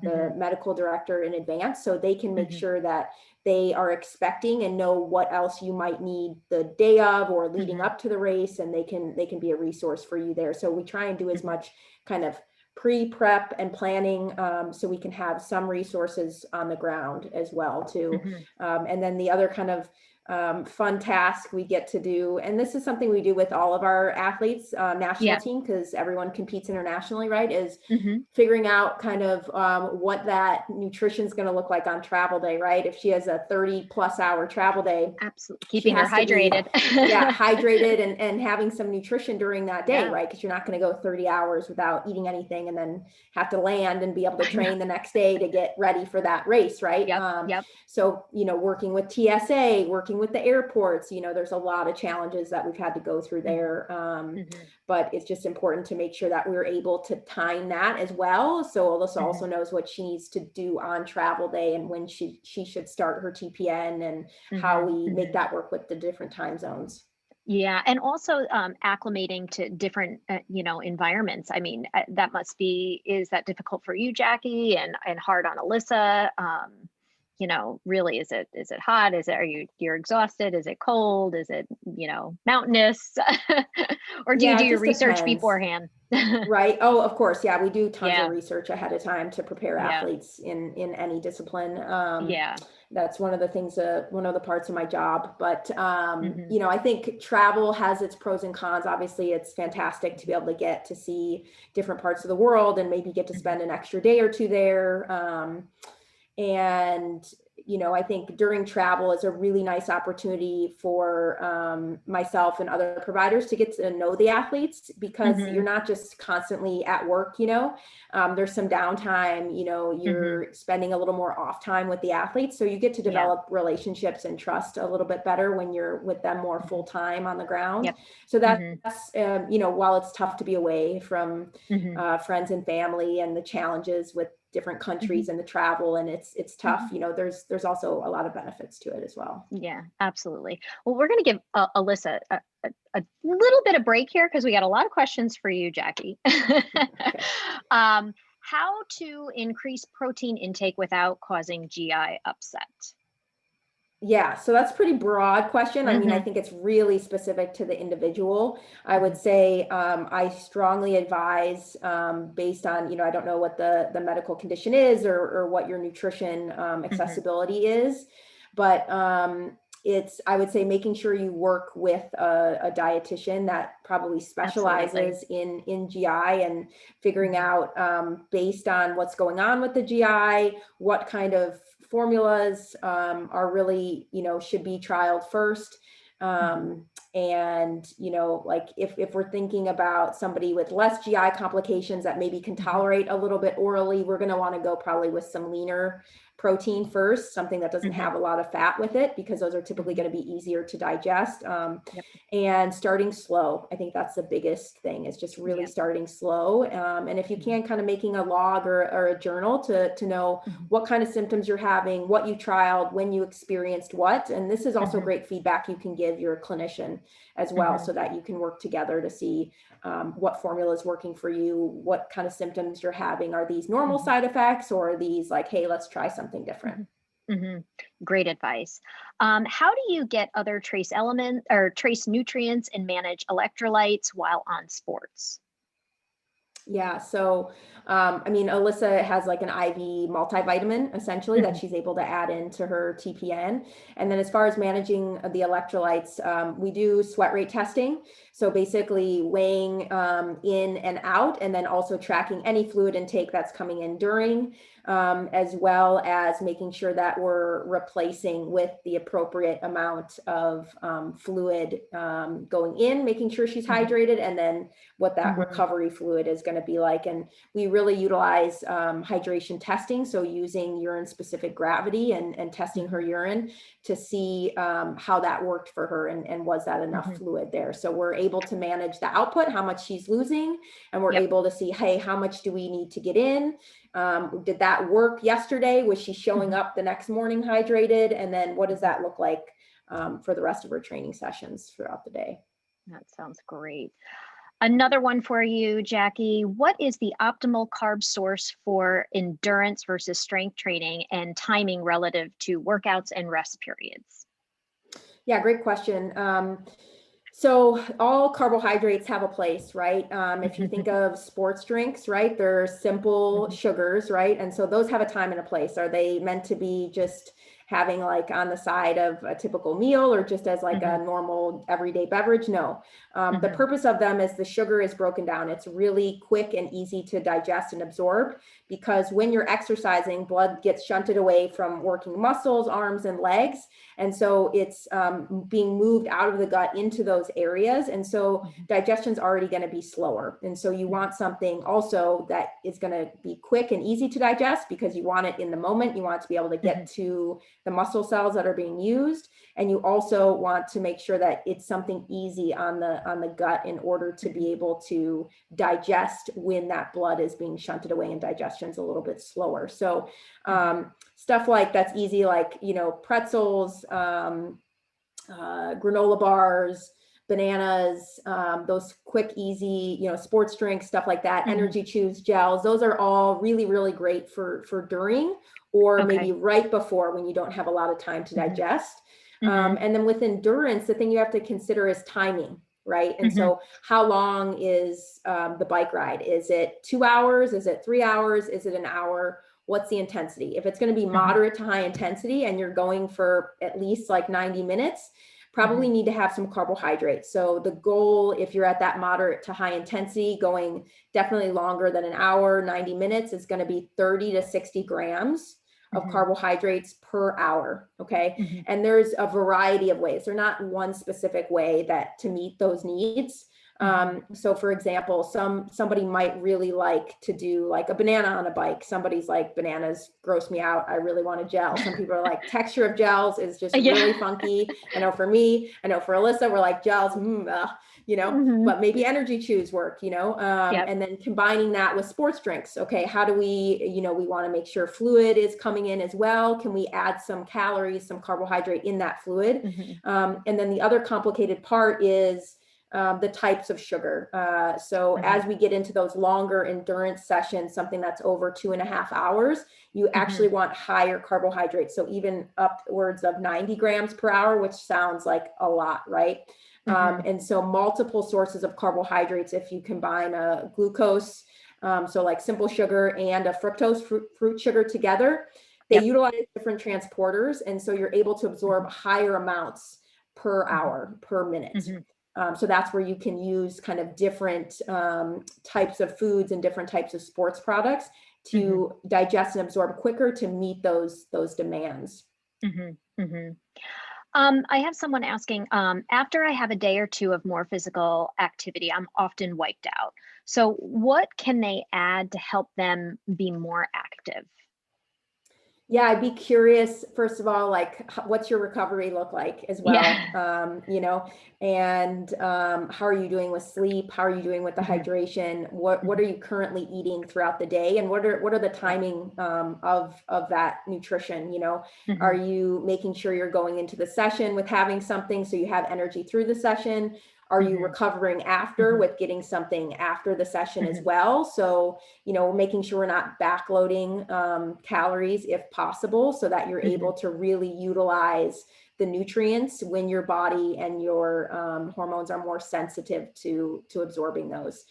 Speaker 3: the medical director in advance, so they can make sure that they are expecting and know what else you might need the day of or leading up to the race, and they can be a resource for you there. So we try and do as much kind of pre-prep and planning so we can have some resources on the ground as well too. And then the other kind of fun task we get to do. And this is something we do with all of our athletes, national team, because everyone competes internationally, right? Is figuring out kind of what that nutrition is going to look like on travel day, right? If she has a 30+ hour travel day,
Speaker 1: absolutely, keeping her hydrated.
Speaker 3: Hydrated and having some nutrition during that day, right? Because you're not going to go 30 hours without eating anything and then have to land and be able to train the next day to get ready for that race, right? So, working with TSA, working with the airports, there's a lot of challenges that we've had to go through there. But it's just important to make sure that we're able to time that as well. So Allysa also knows what she needs to do on travel day and when she should start her TPN and how we make that work with the different time zones.
Speaker 1: Yeah, and also acclimating to different, environments. I mean, is that difficult for you, Jacque, and hard on Allysa? Really, is it hot? You're exhausted? Is it cold? Is it, mountainous? Or do you do your research beforehand?
Speaker 3: Right. Oh, of course. Yeah. We do tons of research ahead of time to prepare athletes in any discipline. That's one of the things, one of the parts of my job. But, I think travel has its pros and cons. Obviously, it's fantastic to be able to get to see different parts of the world and maybe get to spend an extra day or two there. And, I think during travel is a really nice opportunity for myself and other providers to get to know the athletes, because you're not just constantly at work, there's some downtime, you're spending a little more off time with the athletes. So you get to develop relationships and trust a little bit better when you're with them more full time on the ground. So that's, while it's tough to be away from friends and family and the challenges with different countries and the travel, and it's tough, there's also a lot of benefits to it as well.
Speaker 1: Yeah, absolutely. Well, we're going to give Allysa a little bit of break here because we got a lot of questions for you, Jacque. How to increase protein intake without causing GI upset?
Speaker 3: Yeah, so that's a pretty broad question. I mean, I think it's really specific to the individual. I would say I strongly advise, based on, I don't know what the medical condition is or what your nutrition accessibility is, but I would say making sure you work with a dietitian that probably specializes in GI and figuring out based on what's going on with the GI, what kind of formulas are really, should be trialed first. And, like if we're thinking about somebody with less GI complications that maybe can tolerate a little bit orally, we're going to want to go probably with some leaner protein first, something that doesn't have a lot of fat with it, because those are typically going to be easier to digest. And starting slow. I think that's the biggest thing, is just really starting slow. And if you can, kind of making a log or a journal to know what kind of symptoms you're having, what you trialed, when you experienced what. And this is also great feedback you can give your clinician as well, so that you can work together to see what formula is working for you, what kind of symptoms you're having. Are these normal side effects, or are these like, hey, let's try something different?
Speaker 1: Great advice. How do you get other trace nutrients and manage electrolytes while on sports?
Speaker 3: Yeah. So, I mean, Allysa has like an IV multivitamin essentially that she's able to add into her TPN. And then as far as managing the electrolytes, we do sweat rate testing. So basically weighing in and out, and then also tracking any fluid intake that's coming in during, as well as making sure that we're replacing with the appropriate amount of fluid going in, making sure she's hydrated, and then what that recovery fluid is going to be like. And we really utilize hydration testing. So using urine specific gravity and testing her urine to see how that worked for her, and was that enough fluid there. So we're able to manage the output, how much she's losing, and we're able to see, hey, how much do we need to get in? Did that work yesterday? Was she showing up the next morning hydrated? And then what does that look like for the rest of her training sessions throughout the day?
Speaker 1: That sounds great. Another one for you, Jacque. What is the optimal carb source for endurance versus strength training, and timing relative to workouts and rest periods?
Speaker 3: Yeah, great question. So all carbohydrates have a place, right? If you think of sports drinks, right, they're simple sugars, right? And so those have a time and a place. Are they meant to be just having like on the side of a typical meal or just as like a normal everyday beverage. No, the purpose of them is the sugar is broken down. It's really quick and easy to digest and absorb, because when you're exercising, blood gets shunted away from working muscles, arms, and legs. And so it's being moved out of the gut into those areas. And so digestion's already going to be slower. And so you want something also that is going to be quick and easy to digest, because you want it in the moment. You want it to be able to get to the muscle cells that are being used. And you also want to make sure that it's something easy on the gut in order to be able to digest when that blood is being shunted away and digestion's a little bit slower. So stuff like that's easy, like, you know, pretzels, granola bars, bananas, those quick, easy, you know, sports drinks, stuff like that, energy chews, gels, those are all really, really great for during, or maybe right before when you don't have a lot of time to digest. And then with endurance, the thing you have to consider is timing, right? And so how long is the bike ride? Is it 2 hours? Is it 3 hours? Is it an hour? What's the intensity? If it's going to be moderate to high intensity and you're going for at least like 90 minutes, probably need to have some carbohydrates. So the goal, if you're at that moderate to high intensity, going definitely longer than an hour, 90 minutes, is going to be 30 to 60 grams of carbohydrates per hour. Okay. And there's a variety of ways. There's not one specific way that to meet those needs. So for example, somebody might really like to do like a banana on a bike. Somebody's like, bananas gross me out. I really want a gel. Some people are like, texture of gels is just really funky. I know for me, I know for Allysa, we're like gels, you know, but maybe energy chews work, you know, and then combining that with sports drinks. Okay. How do we, you know, we want to make sure fluid is coming in as well. Can we add some calories, some carbohydrate in that fluid? And then the other complicated part is the types of sugar. So as we get into those longer endurance sessions, something that's over 2.5 hours, you actually want higher carbohydrates. So even upwards of 90 grams per hour, which sounds like a lot, right? And so multiple sources of carbohydrates, if you combine a glucose, so like simple sugar and a fructose fruit sugar together, they utilize different transporters. And so you're able to absorb higher amounts per hour, per minute. So that's where you can use kind of different types of foods and different types of sports products to digest and absorb quicker to meet those demands.
Speaker 1: I have someone asking, after I have a day or two of more physical activity, I'm often wiped out. So what can they add to help them be more active?
Speaker 3: Yeah, I'd be curious, first of all, like, what's your recovery look like as well? You know, and how are you doing with sleep? How are you doing with the hydration? What are you currently eating throughout the day? And what are the timing of that nutrition? You know, are you making sure you're going into the session with having something so you have energy through the session? Are you recovering after with getting something after the session as well? So, you know, making sure we're not backloading calories if possible, so that you're able to really utilize the nutrients when your body and your hormones are more sensitive to absorbing those.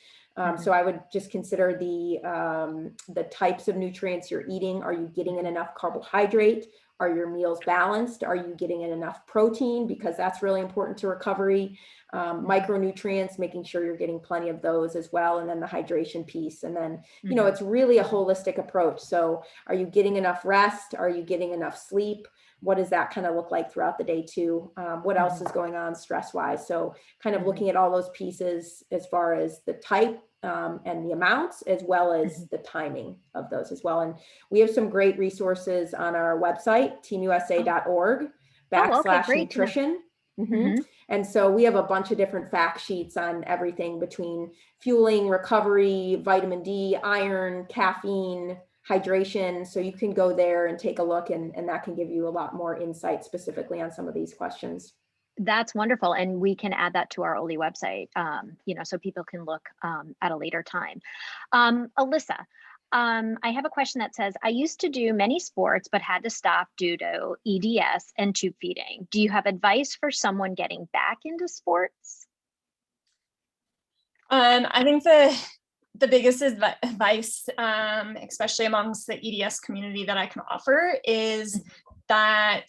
Speaker 3: So I would just consider the types of nutrients you're eating. Are you getting in enough carbohydrate? Are your meals balanced? Are you getting in enough protein? Because that's really important to recovery. Micronutrients, making sure you're getting plenty of those as well. And then the hydration piece. And then, you know, it's really a holistic approach. So are you getting enough rest? Are you getting enough sleep? What does that kind of look like throughout the day too? What else is going on stress wise? So kind of looking at all those pieces as far as the type and the amounts, as well as the timing of those as well. And we have some great resources on our website, teamusa.org/nutrition. And so we have a bunch of different fact sheets on everything between fueling, recovery, vitamin D, iron, caffeine, hydration. So you can go there and take a look, and that can give you a lot more insight specifically on some of these questions.
Speaker 1: That's wonderful. And we can add that to our Oley website, you know, so people can look at a later time. Allysa, I have a question that says, I used to do many sports, but had to stop due to EDS and tube feeding. Do you have advice for someone getting back into sports?
Speaker 2: I think the biggest advice, especially amongst the EDS community, that I can offer is that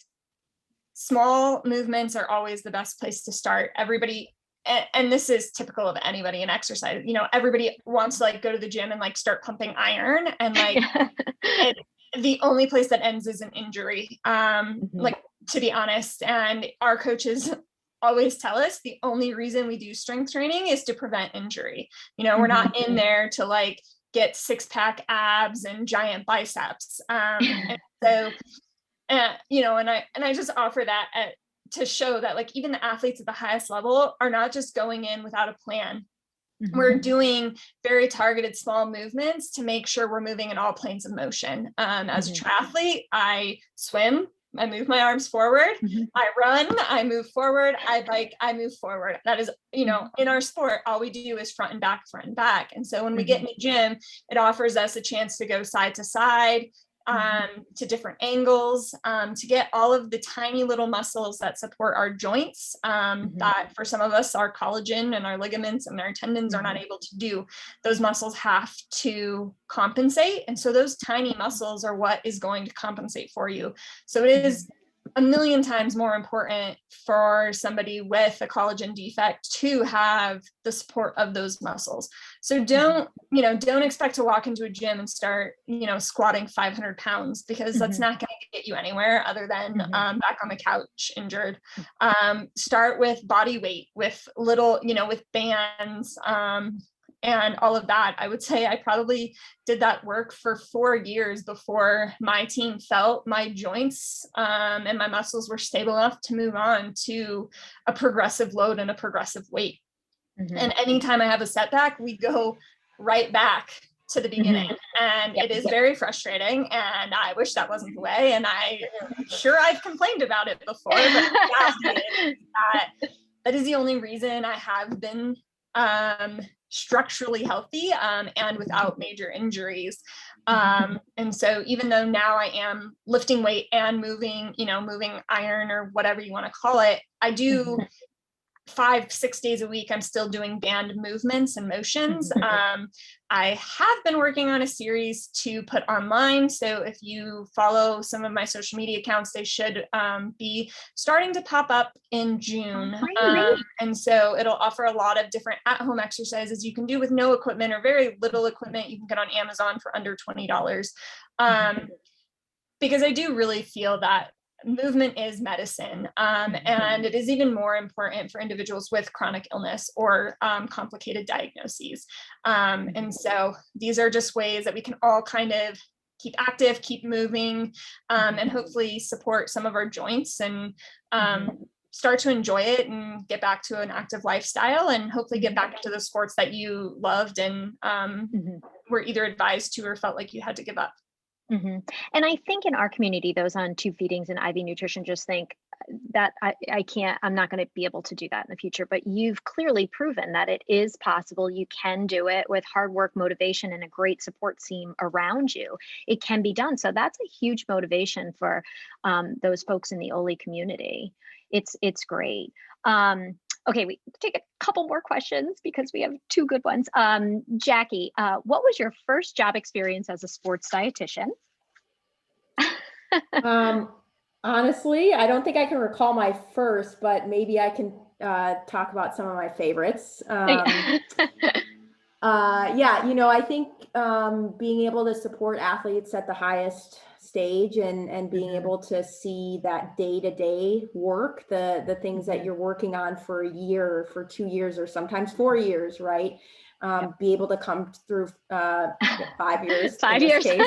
Speaker 2: small movements are always the best place to start. Everybody, and this is typical of anybody in exercise, you know, everybody wants to like go to the gym and like start pumping iron, and like the only place that ends is an injury. Like, to be honest, and our coaches always tell us the only reason we do strength training is to prevent injury. You know, we're not in there to like get 6-pack abs and giant biceps. And so, you know, and I just offer that to show that like even the athletes at the highest level are not just going in without a plan. We're doing very targeted small movements to make sure we're moving in all planes of motion. As a triathlete, I swim, I move my arms forward, I run, I move forward, I bike, I move forward. That is, you know, in our sport, all we do is front and back, front and back. And so when we get in the gym, it offers us a chance to go side to side, to different angles, to get all of the tiny little muscles that support our joints, that for some of us, our collagen and our ligaments and our tendons are not able to do. Those muscles have to compensate. And so those tiny muscles are what is going to compensate for you. So it is a million times more important for somebody with a collagen defect to have the support of those muscles. So don't expect to walk into a gym and start, you know, squatting 500 pounds, because that's not going to get you anywhere other than back on the couch injured. Start with body weight, with little, you know, with bands, and all of that. I would say I probably did that work for 4 years before my team felt my joints and my muscles were stable enough to move on to a progressive load and a progressive weight. And anytime I have a setback, we go right back to the beginning. And it is very frustrating. And I wish that wasn't the way. And I'm sure I've complained about it before, but the reality is that is the only reason I have been structurally healthy and without major injuries. And so even though now I am lifting weight and moving iron or whatever you want to call it, I do 5-6 days a week, I'm still doing band movements and motions. I have been working on a series to put online. So if you follow some of my social media accounts, they should be starting to pop up in June. And so it'll offer a lot of different at-home exercises you can do with no equipment or very little equipment. You can get on Amazon for under $20. Because I do really feel that movement is medicine, and it is even more important for individuals with chronic illness or complicated diagnoses. And so these are just ways that we can all kind of keep active, keep moving, and hopefully support some of our joints and start to enjoy it and get back to an active lifestyle, and hopefully get back into the sports that you loved and were either advised to or felt like you had to give up.
Speaker 1: And I think in our community, those on tube feedings and IV nutrition just think that I'm not going to be able to do that in the future. But you've clearly proven that it is possible. You can do it with hard work, motivation, and a great support team around you. It can be done. So that's a huge motivation for those folks in the Oley community. It's great. Okay, we take a couple more questions because we have 2 good ones. Jackie, what was your first job experience as a sports dietitian?
Speaker 3: Honestly, I don't think I can recall my first, but maybe I can talk about some of my favorites. Yeah, you know, I think being able to support athletes at the highest stage and being able to see that day-to-day work, the things that you're working on for a year, for 2 years, or sometimes 4 years, right? Be able to come through 5 years,
Speaker 1: 5 years,
Speaker 3: case,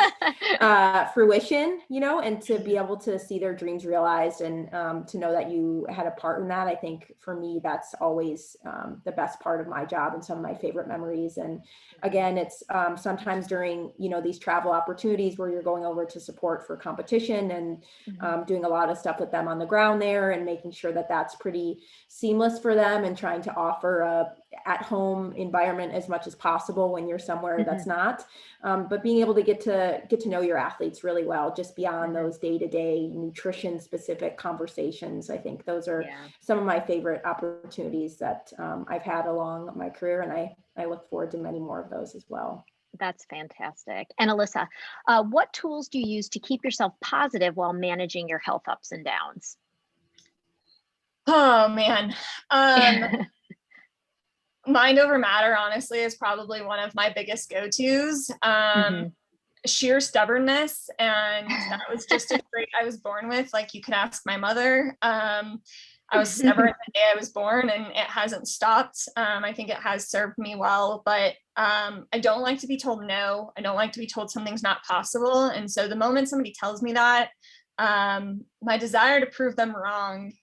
Speaker 3: fruition, you know, and to be able to see their dreams realized and to know that you had a part in that. I think for me, that's always the best part of my job and some of my favorite memories. And again, it's sometimes during, you know, these travel opportunities where you're going over to support for competition and doing a lot of stuff with them on the ground there and making sure that that's pretty seamless for them and trying to offer a at-home environment as much as possible when you're somewhere that's not, but being able to get to know your athletes really well, just beyond those day-to-day nutrition specific conversations. I think those are some of my favorite opportunities that I've had along my career, and I look forward to many more of those as well.
Speaker 1: That's fantastic. And Allysa, what tools do you use to keep yourself positive while managing your health ups and downs?
Speaker 2: Oh man. Mind over matter, honestly, is probably one of my biggest go-tos.
Speaker 1: Mhm.
Speaker 2: Sheer stubbornness, and that was just a trait I was born with. Like, you could ask my mother. I was stubborn the day I was born, and it hasn't stopped. I think it has served me well, but I don't like to be told no. I don't like to be told something's not possible. And so the moment somebody tells me that, my desire to prove them wrong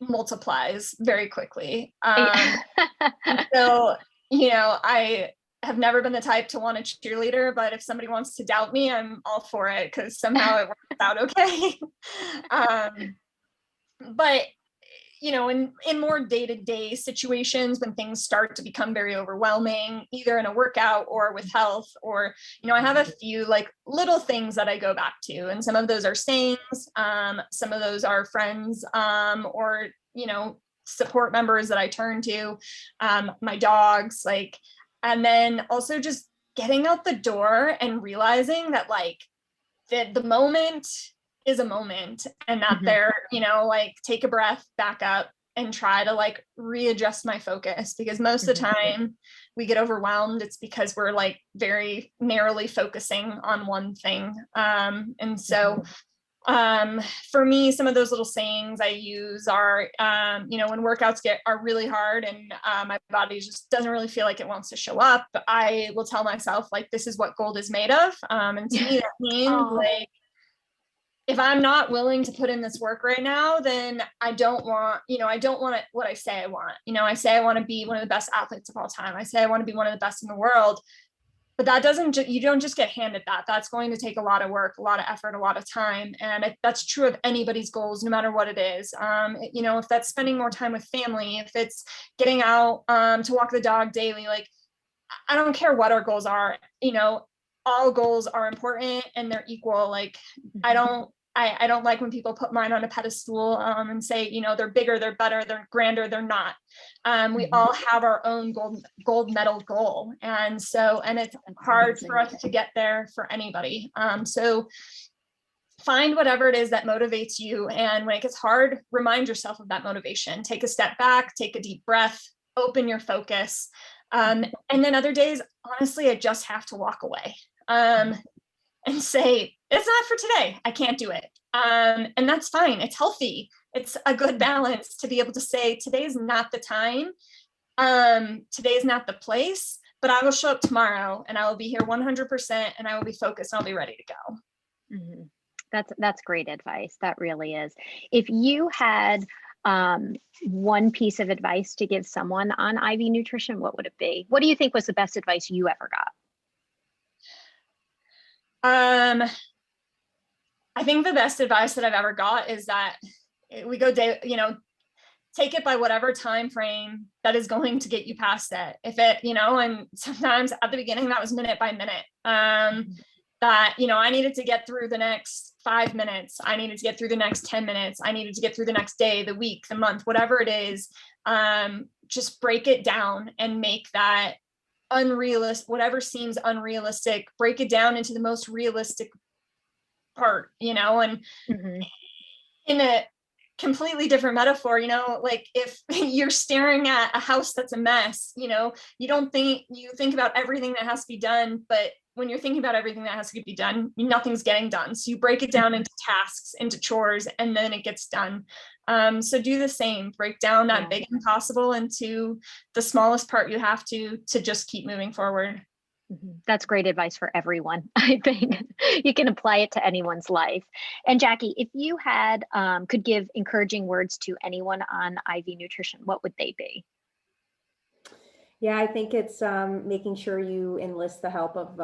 Speaker 2: multiplies very quickly. So, I have never been the type to want a cheerleader, but if somebody wants to doubt me, I'm all for it, because somehow it works out okay. But in more day-to-day situations, when things start to become very overwhelming, either in a workout or with health, or I have a few like little things that I go back to, and some of those are sayings, some of those are friends, or support members that I turn to, my dogs, like, and then also just getting out the door and realizing that, like, the moment is a moment, and that they're, like, take a breath, back up, and try to like readjust my focus, because most of the time we get overwhelmed, it's because we're like very narrowly focusing on one thing. And so for me, some of those little sayings I use are, when workouts are really hard and my body just doesn't really feel like it wants to show up, I will tell myself, like, this is what gold is made of. And to me, that means like, if I'm not willing to put in this work right now, then I don't want what I say I want. I say I want to be one of the best athletes of all time. I say I want to be one of the best in the world. But that you don't just get handed that. That's going to take a lot of work, a lot of effort, a lot of time. And that's true of anybody's goals, no matter what it is. If that's spending more time with family, if it's getting out to walk the dog daily, like, I don't care what our goals are, all goals are important and they're equal. Like, I don't like when people put mine on a pedestal and say, they're bigger, they're better, they're grander. They're not. We all have our own gold medal goal. And it's hard for us to get there for anybody. So find whatever it is that motivates you. And when it gets hard, remind yourself of that motivation. Take a step back, take a deep breath, open your focus. And then other days, honestly, I just have to walk away. And say, it's not for today. I can't do it. And that's fine. It's healthy. It's a good balance to be able to say, today's not the time. Today's not the place, but I will show up tomorrow and I will be here 100%, and I will be focused and I'll be ready to go.
Speaker 1: Mm-hmm. That's great advice. That really is. If you had one piece of advice to give someone on IV nutrition, what would it be? What do you think was the best advice you ever got?
Speaker 2: I think the best advice that I've ever got is that we go take it by whatever time frame that is going to get you past it. If it, and sometimes at the beginning that was minute by minute. That, I needed to get through the next 5 minutes. I needed to get through the next 10 minutes. I needed to get through the next day, the week, the month, whatever it is. Just break it down and make that unrealistic, whatever seems unrealistic, break it down into the most realistic part, and in a completely different metaphor, like, if you're staring at a house that's a mess, you think about everything that has to be done, but when you're thinking about everything that has to be done, nothing's getting done. So you break it down into tasks, into chores, and then it gets done. So do the same, break down that big impossible into the smallest part you have to just keep moving forward.
Speaker 1: That's great advice for everyone. I think you can apply it to anyone's life. And Jackie, if you had could give encouraging words to anyone on IV nutrition, what would they be?
Speaker 3: Yeah, I think it's making sure you enlist the help of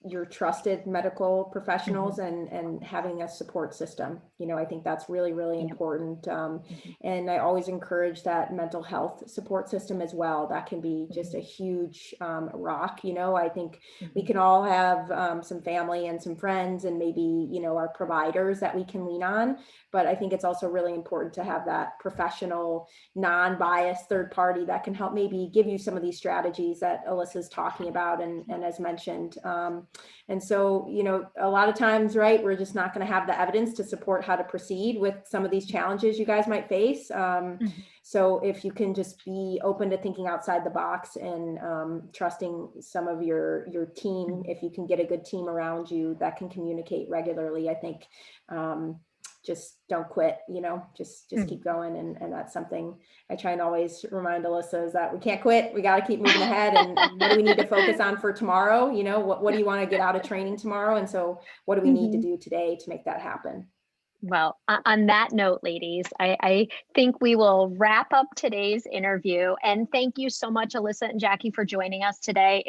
Speaker 3: your trusted medical professionals and having a support system. You know, I think that's really, really important. And I always encourage that mental health support system as well. That can be just a huge rock. You know, I think we can all have some family and some friends and maybe, you know, our providers that we can lean on. But I think it's also really important to have that professional, non-biased third party that can help maybe give you some of these strategies that Alyssa's talking about and as mentioned. And so, you know, a lot of times, right, we're just not going to have the evidence to support how to proceed with some of these challenges you guys might face. So if you can just be open to thinking outside the box and trusting some of your team, if you can get a good team around you that can communicate regularly, I think just don't quit, you know, just keep going. And that's something I try and always remind Allysa is that we can't quit. We got to keep moving ahead. And what do we need to focus on for tomorrow? You know, what do you want to get out of training tomorrow? And so what do we need to do today to make that happen?
Speaker 1: Well, on that note, ladies, I think we will wrap up today's interview. And thank you so much, Allysa and Jacque, for joining us today.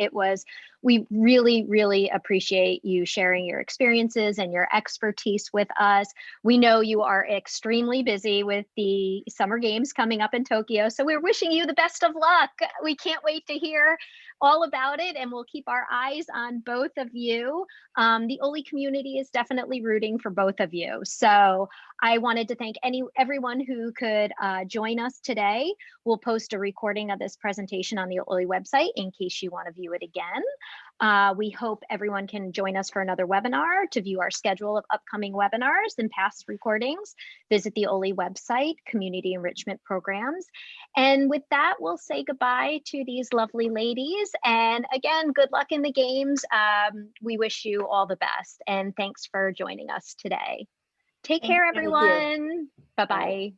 Speaker 1: We really, really appreciate you sharing your experiences and your expertise with us. We know you are extremely busy with the Summer Games coming up in Tokyo, so we're wishing you the best of luck. We can't wait to hear all about it, and we'll keep our eyes on both of you. The Oley community is definitely rooting for both of you. So I wanted to thank everyone who could join us today. We'll post a recording of this presentation on the Oley website in case you want to view it again. We hope everyone can join us for another webinar. To view our schedule of upcoming webinars and past recordings, visit the Oley website, Community Enrichment Programs. And with that, we'll say goodbye to these lovely ladies. And again, good luck in the games. We wish you all the best. And thanks for joining us today. Take care, everyone. Bye-bye.